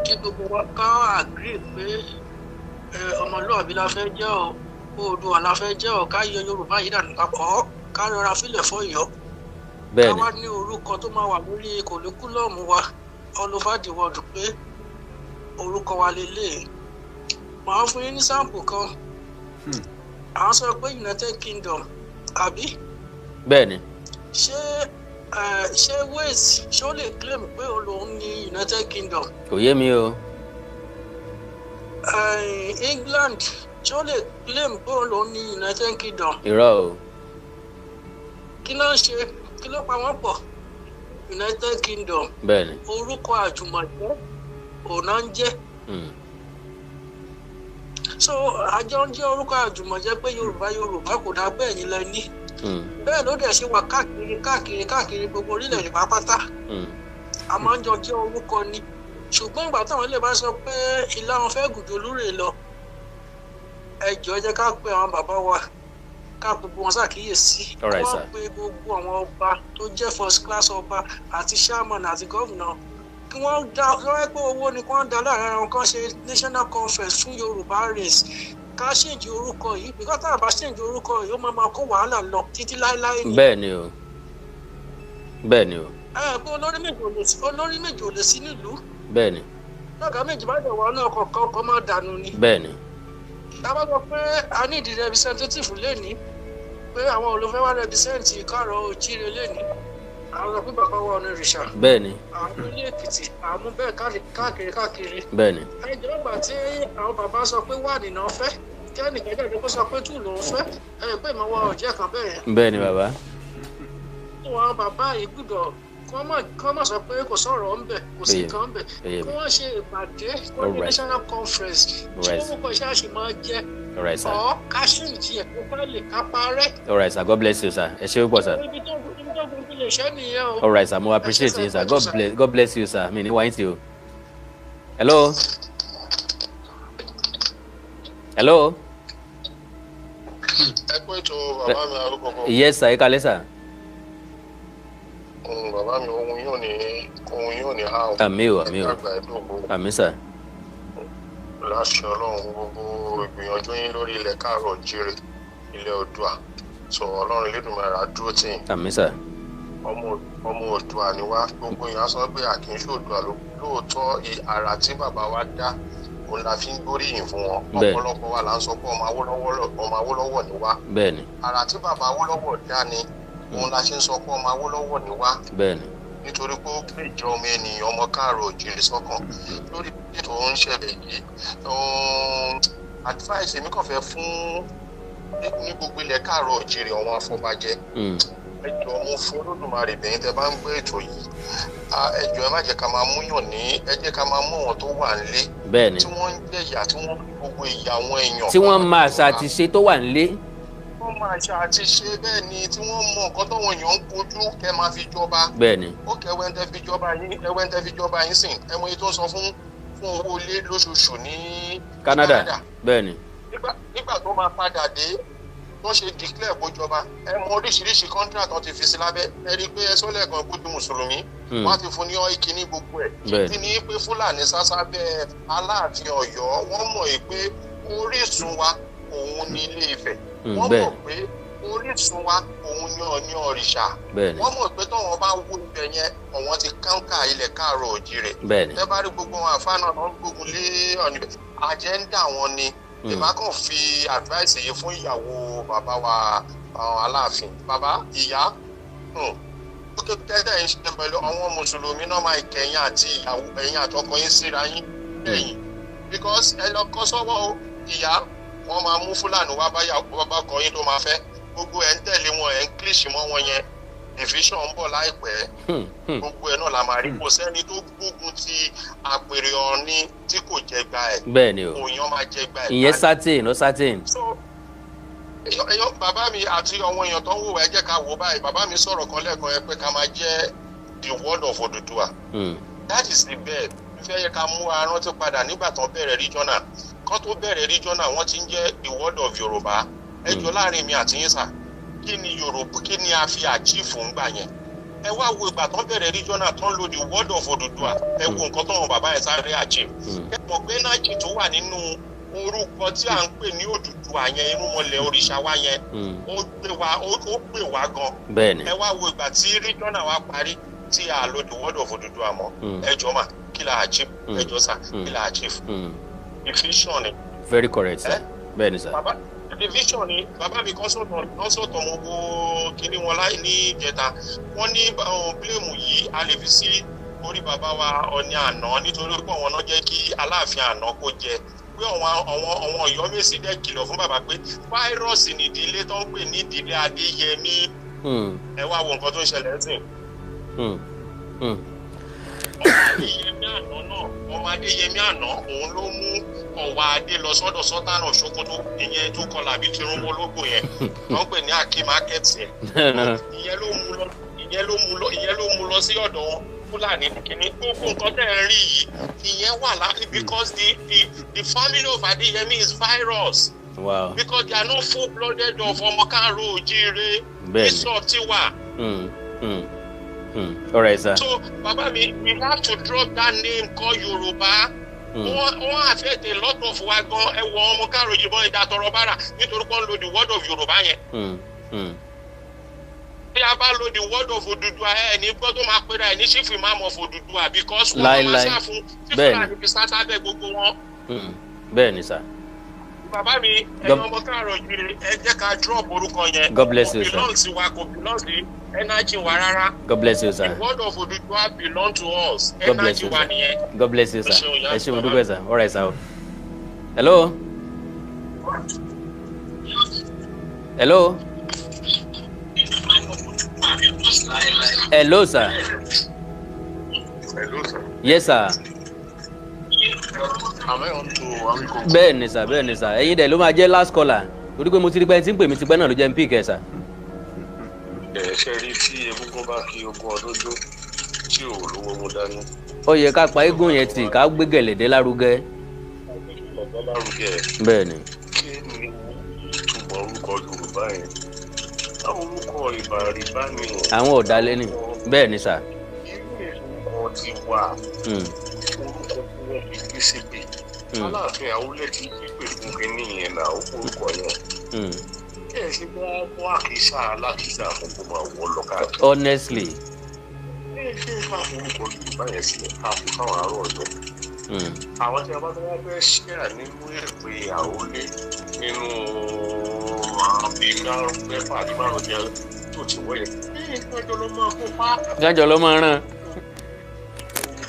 kí gbogbo wa ká agree pé ọmọlúwàbí la fẹ́ jẹ́ o, Oòduà la fẹ́ jẹ́ o, ká yọ Yorùbá yìí dànù papọ̀, ká rọra fílẹ̀ fọ́yọ́, ká wá ní orúkọ tó máa wà lórí kòlíkúlọ̀mù wa all over the world pé orúkọ wa lélẹ̀. Màá fún yín ní sáǹpù kan. À ń sọ pé United Kingdom àbí? Bẹ́ẹ̀ni. Ṣé Wales ṣé ó lè claim pé òun ní United Kingdom? Kò yé mi o. England ṣé ó lè claim pé òun ní United Kingdom? Irọ́ o. Kí ló ń ṣe? Kí ló pa wọ́n pọ̀? United Kingdom. Bẹ́ẹ̀ni. Orúkọ àjùmọ̀jẹ́ òun náà ń jẹ́. So àjọ ń jẹ́ orúkọ àjùmọ̀jẹ́ pé Yorùbá kò dá bẹ́ẹ̀ yín lẹ ní. Bẹ́ẹ̀ ló dẹ̀ ṣe wà káàkiri gbogbo orílẹ̀ èdè pátá. A máa ń jọ jẹ́ orúkọ ni. Ṣùgbọ́n ìgbà táwọn ilé bá sọ pé ilá wọn fẹ́ gùn jolúrè lọ. Ẹ jọ̀ọ́ jẹ́ ká pe àwọn bàbá wa ká gbogbo wọn ṣàkíyèsí. Wọ́n pe gbogbo àwọn ọba tó jẹ́ first class ọba àti chairman àti governor. Kí wọ́n dá lọ́wọ́ pé owó ni kí wọ́n dá láàárín àwọn kan ṣe national conference fún Yorùbá race ká ṣèǹjì orúkọ yìí bí kọ́tà bá ṣèǹjì orúkọ yìí ó máa kó wàhálà lọ títí láéláé ni. Bẹ́ẹ̀ ni o. Bẹ́ẹ̀ ni o. Pé olórí méjì ò lè sí nílùú. Bẹ́ẹ̀ ni. Lọ́gàá méjì bá dẹ̀ wọ́n náà kọ̀ọ̀kan máa dànù ni. Bẹ́ẹ̀ ni. Tábà gbọ́ pé a ní ìdí representative lẹ́ni pé àwọn olùfẹ́ wa represent Káàárọ̀ Oòjíire lẹ́ni. Àwọn ọ̀pẹ bàbá wa ọ̀nà ìrìṣà. Bẹ́ẹ̀ni. Àwọn ilé Èkìtì àwọn bẹ́ẹ̀ káàkiri. Bẹ́ẹ̀ni. Ẹjọ́ ìgbà tí àwọn bàbá sọ pé wà nínú ọ̀fẹ́ kí ẹnìkan jáde kó sọ pé tù ló ń fẹ́ pé ìmọ̀ wa ọ̀jẹ́ kan bẹ́ẹ̀. Bẹ́ẹ̀ni bàbá. Àwọn bàbá yìí gbọ́dọ̀ kọ́ mọ̀ sọ pé kò sọ̀rọ̀ ńbẹ̀ kò sí nǹkan ńbẹ̀ kí wọ́n ṣe ìpàdé national conference tí wọ́n kọ́ iṣẹ́ àṣìmọ́ jẹ́ ọ̀ ká ṣì ń tiẹ̀ kó bá lè ká parẹ́. All right sir, God bless you sir. Ẹ ṣé púpọ̀ sir. All right sir, mo appreciate you sir. God bless you sir. Mi ní wáyé tí o. Hello. Hello. Ẹ kú ètò bàbá mi Awikoko. Yes sir, ẹ kálẹ́ sir. Bàbá mi ohun yóò ní ha o. Àmín o, àmín o. Àmín sir. Láṣẹ Ọlọ́run gbogbo ìgbìyànjú yín lórí ilẹ̀ Káàárọ̀ Oòjíire ilẹ̀ Oòduà. So Ọlọ́run Elédùmarè á dúró tì yín. Àmín sir. Ọmọ Oòduà ni wá gbogbo èèyàn sọ pé àkínṣe Oòduà lóòótọ́ àrà tí bàbá wa dá òun la fi ń gbóríyìn fún wọn. Ọ̀pọ̀lọpọ̀ wa là ń sọ pé ọmọ Awólọ́wọ̀ ni wá. Bẹ́ẹ̀ni. Àrà tí bàbá Awólọ́wọ̀ dá ni òun la ṣe ń sọ pé ọmọ Awólọ́wọ̀ ni wá. Bẹ́ẹ̀ni. Nítorí pé ó pè jọ ọmọ ènìyàn ọmọ Káàárọ̀ Oòjíire sọ́kàn lórí ètò ń ṣẹlẹ̀ yìí. Advice èmi kàn fẹ́ fún ní gbogbo ilẹ̀ Káàárọ̀ Oòjíire àwọn afọbajẹ. Ẹ jọ̀ọ́ mo fún Olódùmarè bẹ̀yìn tẹ́ bá ń gbé ètò yìí. Ẹ jọ̀ọ́ ẹ má jẹ́ ká máa múyàn ní ẹ jẹ́ ká máa mú àwọn tó wà nílé. Bẹ́ẹ̀ni. Tí wọ́n ń jẹ̀yà tí wọ́n ń gbogbo ìyà àwọn èèyàn. Tí wọ́n máa ṣàtìṣe tó wà nílé. Wọ́n máa ṣe bẹ́ẹ̀ ni tí wọ́n mọ nǹkan táwọn èèyàn ń kojú kẹ́ máa fi jọba. Bẹ́ẹ̀ni. Ó kẹ́ ẹwẹ́ ń tẹ́ fi jọba yín sìn ẹ mọ iye tó ń san fún owó ilé lóṣooṣù ní Canada. Bẹ́ẹ̀ni. Nígbà tó máa padà dé tó ṣe declare bójọba ẹ mọ oríṣiríṣi contract wọn ti fi sí lábẹ́ ẹ rí i pé ẹsọ lẹ́ẹ̀kan gbójú mùsùlùmí wọ́n ti fún ní ọ́ìkì ní gbogbo ẹ̀ kí ni pé fúlàní sásábẹ́ aláàfin ọ̀yọ́ wọ́n mọ̀ pé orísun wa òun ní ilé Ifẹ̀ wọ́n mọ̀ pé orísun wa òun ní Ọọ̀ni òrìṣà wọ́n mọ̀ pé tọ́wọ́n bá wó ibẹ̀ yẹn ọ̀wọ́n ti kánká ilẹ̀ káàrọ̀ òjìrè ẹ bá rí gbogbo àwọn àfáà náà wọ́n gbógun lé ọ̀nì àjẹ́ńdà wọn ni ìmá kàn fi advice yìí fún ìyàwó bàbá wa aláàfin bàbá ìyá ókè tẹ́tẹ́ ń ṣe pẹ̀lú àwọn mùsùlùmí náà máa kẹ̀yìn àti ìyàwó ẹ̀yìn àtọkọ yín síra yín lẹ́yìn because ẹ lọ kọ́ sọ́wọ́ ìyá wọ́n máa mú fúlàní wá bá kọ yín tó máa fẹ́ gbogbo ẹ̀ ń tẹ̀lé wọn ẹ̀ ń kílìṣì mọ́ wọn yẹn division ń bọ̀ láìpẹ́ gbogbo ẹ̀ náà la máa rí kò sẹ́ni tó gbógun ti àpèrè Ọọ̀ni tí kò jẹ gba ẹ̀ bẹ́ẹ̀ ni o òyìn máa jẹ gba ẹ̀ ìyẹn certain no certain. so èèyàn bàbá mi àti àwọn èèyàn tó ń wò wá ẹ jẹ́ ká wò báyìí bàbá mi sọ̀rọ̀ kan lẹ́ẹ̀kan ẹ pé ká máa jẹ́ the word of Odùduwà that is the best fẹ́ yẹ ká mú arántí padà nígbà tó bẹ̀rẹ̀ regional kan tó bẹ̀rẹ̀ regional wọ́n ti ń jẹ́ the word of Yorùbá ẹjọ́ láàrin mi àti yín sà kí ni Yorùbá kí ni a fi achieve ń gbà yẹn ẹ wá wo ìgbà tó bẹ̀rẹ̀ regional tó ń lo the word of Odùduwà ẹ wo nǹkan tó wọn bàbá yẹn sáré achieve ẹ mọ̀ pé náàjì tó wà nínú orúkọ tí à ń pè ní Odùduwà yẹn irúnmọlẹ̀ òrìṣà wa yẹn ó pè wá gan ẹ wá wo ìgbà tí regional wa parí tí a lo the word of Odùduwà mọ́ ẹ jọ mà kí la achieve ẹ jọ sà kí la achieve division ni. very correct sir bẹ́ẹ̀ ni sir. bàbá division ni bàbá mi kan sọ̀tọ̀ mo wo kíní wọn láì ní ìjẹta wọ́n ní blame yìí a lè fi sí orí bàbá wa Ọọ̀ni àná nítorí pé àwọn náà jẹ́ kí Aláàfin àná kó jẹ pé àwọn Ọ̀yọ́mèsì dẹ̀ kìlọ̀ fún bàbá pé fáírọ́ọ̀sì nìdílé tó ń pè ní ìdílé Adéyẹmí ẹ wá wo nǹkan tó ń ṣẹlẹ̀ sí. ọmọ Adéyẹmí àná òun ló mú ọ̀wà adé lọ sọ́dọ̀ sọ́tánà Sókótó ìyẹn tó kọlà bí Tirunbó lógo yẹn wọ́n pè ní Aki market yẹn ìyẹn ló mú lọ sí ọ̀dọ̀ wọn Fúlàní kìíní gbogbo nǹkan tẹ̀ ń rí yìí ìyẹn wà láti because the family of Adéyẹmí is virus. Wow. Because they are not full-blooded of ọmọ káàró òjíire ìsọ̀ tí wà. All right, sir. So, Baba, we have to drop that name called Yoruba. Wọ́n affect a lot of wa gan ẹ̀wọ̀n ọmọ káàró òjíire ìdá tọrọ bára nítorí pé wọ́n lo the word of Yoruba yẹn. Bí a bá lo the word of Odùduwà ẹ̀ ní gbọ́dọ̀ máa pera ẹ̀ ní chief imam of Odùduwà because wọ́n máa ṣá fún chief imam fi sáta bẹ́ẹ̀ gbogbo wọn. Bẹ́ẹ̀ ni sir. Bàbá mi ẹ̀yin ọmọ káàró òjíire ẹ jẹ́ ká drop orúkọ yẹn. God bless you, sir. Kò belong sí wa kò belong sí energy wa rárá. God bless you, sir. The word of Odùduwà belong to us. God bless you, sir. God bless you, sir. Ẹ ṣé mo dúpẹ́, sir. All right, sir. Hello. Hello. Hello, sir. Hello, sir. Yes, sir. Am I on to Awikoko? Bẹ́ẹ̀ ni sir, bẹ́ẹ̀ ni sir. Ẹ̀yin dẹ̀ ló máa jẹ́ last caller. Torí pé mo ti rí pé ẹni tí ń pè mí ti pẹ́ náà ló jẹ́ ń pick ẹ̀, sir. Ṣe rí tí egungun bá kí ogún ọdún jó tí ò lówó mú dání. Ó yẹ ká pa eégún yẹn tì ká gbé gẹ̀lẹ̀dẹ́ lárugẹ. Bẹ́ẹ̀ ni. Kí ni ìtumọ̀ orúkọ Yorùbá yẹn? Àwọn orúkọ ìbàrìbá ni wọ́n. Àwọn ọ̀dàlẹ̀ ni. Bẹ́ẹ̀ ni sir. Irú ìtumọ̀ ti wà. Orúkọ tí wọ́n fi gbé síbi. Aláàfin Awólẹ̀ ti pè fún kínní yẹn náà ó orúkọ yẹn. Ẹ ṣe wọ́n àkísà alákìsà àkókò máa wọ lọ káàkiri. Honestly. Ẹ ṣe ń fa orúkọ Yorùbá yẹn sílẹ̀ káàkó káwọn àárọ̀ ọ̀dọ́. Àwọn tí a bá tó wọ́n fẹ́ ṣíà nínú èpè Àwólé nínú bíi mẹ́fà àti márùn-ún jẹ́ tó ti wọ́ yẹn. Ìgbẹ́jọ́ ló máa kópa. Ìgbẹ́jọ́ ló máa ràn.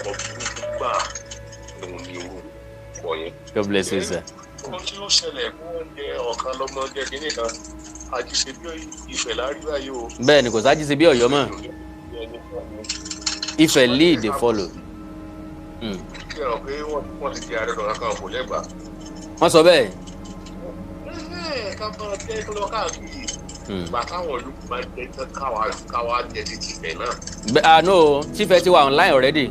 Orúkọ burúkú gbà lòun ni orúkọ yẹn. God bless you, sir. Ohun tí ó ṣẹlẹ̀ fún oúnjẹ ọ̀kan lọ́mọ jẹ́ kínní kan, àjíṣe bí Ifẹ̀ lárí báyìí o. Bẹ́ẹ̀ ni kò sáájú sí bí Ọ̀yọ́ mọ́. Ifẹ̀ lead dey follow. Kí ẹ rò pé wọ́n ti di ààrẹ lọ́la kan kò lẹ́gbàá. Wọ́n sọ bẹ́ẹ̀. Ká máa jẹ́ kí lọ káàkiri. Ìgbà táwọn olùkọ́ máa jẹ́ káwa jẹ ti tìfẹ̀ náà. No, Tífẹ̀ ti wà online already.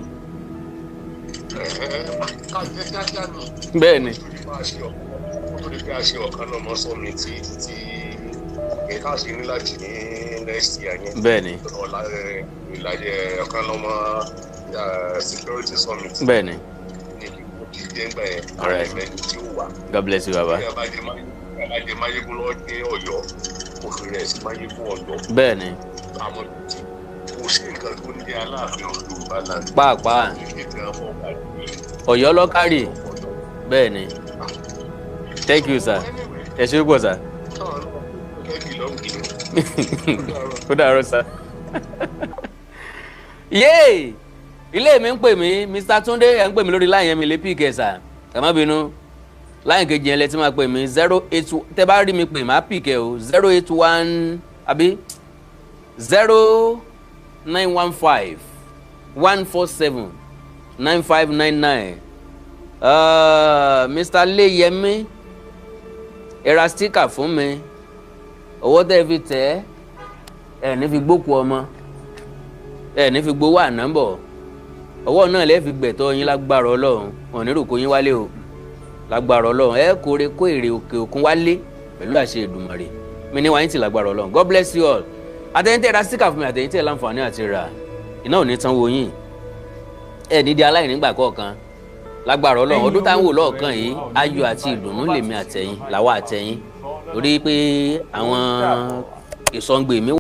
Ká jẹ́ kíákíá ni. Bẹ́ẹ̀ ni. Nítorí pé a ṣe ọ̀kan náà mọ́ sọ́mi tí èyí tá a ṣe ní láti ní next year yẹn. bẹ́ẹ̀ni. ọ̀la ìlàjẹ ọ̀kan lọ́mọ security summit. bẹ́ẹ̀ni. ní ìlú ti jẹ́ ńgbà yẹn. Alright. ẹ̀mẹ́ni tí ó wà. God bless you baba. bí a bá jẹ máyégún lọ́wọ́ ní Ọ̀yọ́ òfin rẹ̀ sí máyégún Ọ̀yọ́. bẹ́ẹ̀ni. àwọn kò sí nǹkan tó ní Aláàfin Yorùbá náà. pàápàá Ọ̀yọ́ lọ́kàrì bẹ́ẹ̀ni. thank you sir. ẹ ṣé púpọ̀ sir. ó dàárọ̀ sir. yéè ilé mi ń pè mí Mr. Túndé ẹ̀ ń pè mí lórí láyẹn mi lè píkẹ́ sà ẹ má bínú láyìn kejì yẹn lẹ ti máa pè mí 081 tẹ bá rí mi pè má píkẹ́ o 081 àbí 0915 147 9599 Mr. Léyẹmí ẹ ra sticker fún mi owó tẹ́ fi tẹ̀ ẹ ní fi gbókù ọmọ ẹ ní fi gbowó ànábọ̀ ọwọ́ náà lẹ́ fi gbẹ̀tọ́ yín lágbára Ọlọ́run wọn ní rògbò yín wálé o lágbára Ọlọ́run ẹ kórè kó èrè òkè òkun wálé pẹ̀lú àṣẹ Èdùmàrè mi ní wáyé tí lágbára Ọlọ́run God bless you all àtẹ̀yìntẹ̀ ra sticker fún mi àtẹ̀yìntẹ̀ láǹfààní àti rà iná ò ní tán wo yín ẹ nídìí aláìnígbà kọ̀ọ̀kan lágbára Ọlọ́run ọdún táwọn wò lọ́ọ̀kan yìí ayọ̀ àti ìdùnnú lèmi àtẹ̀yìn làwa àtẹ̀yìn torí pé àwọn ìsọ̀ǹgbè mi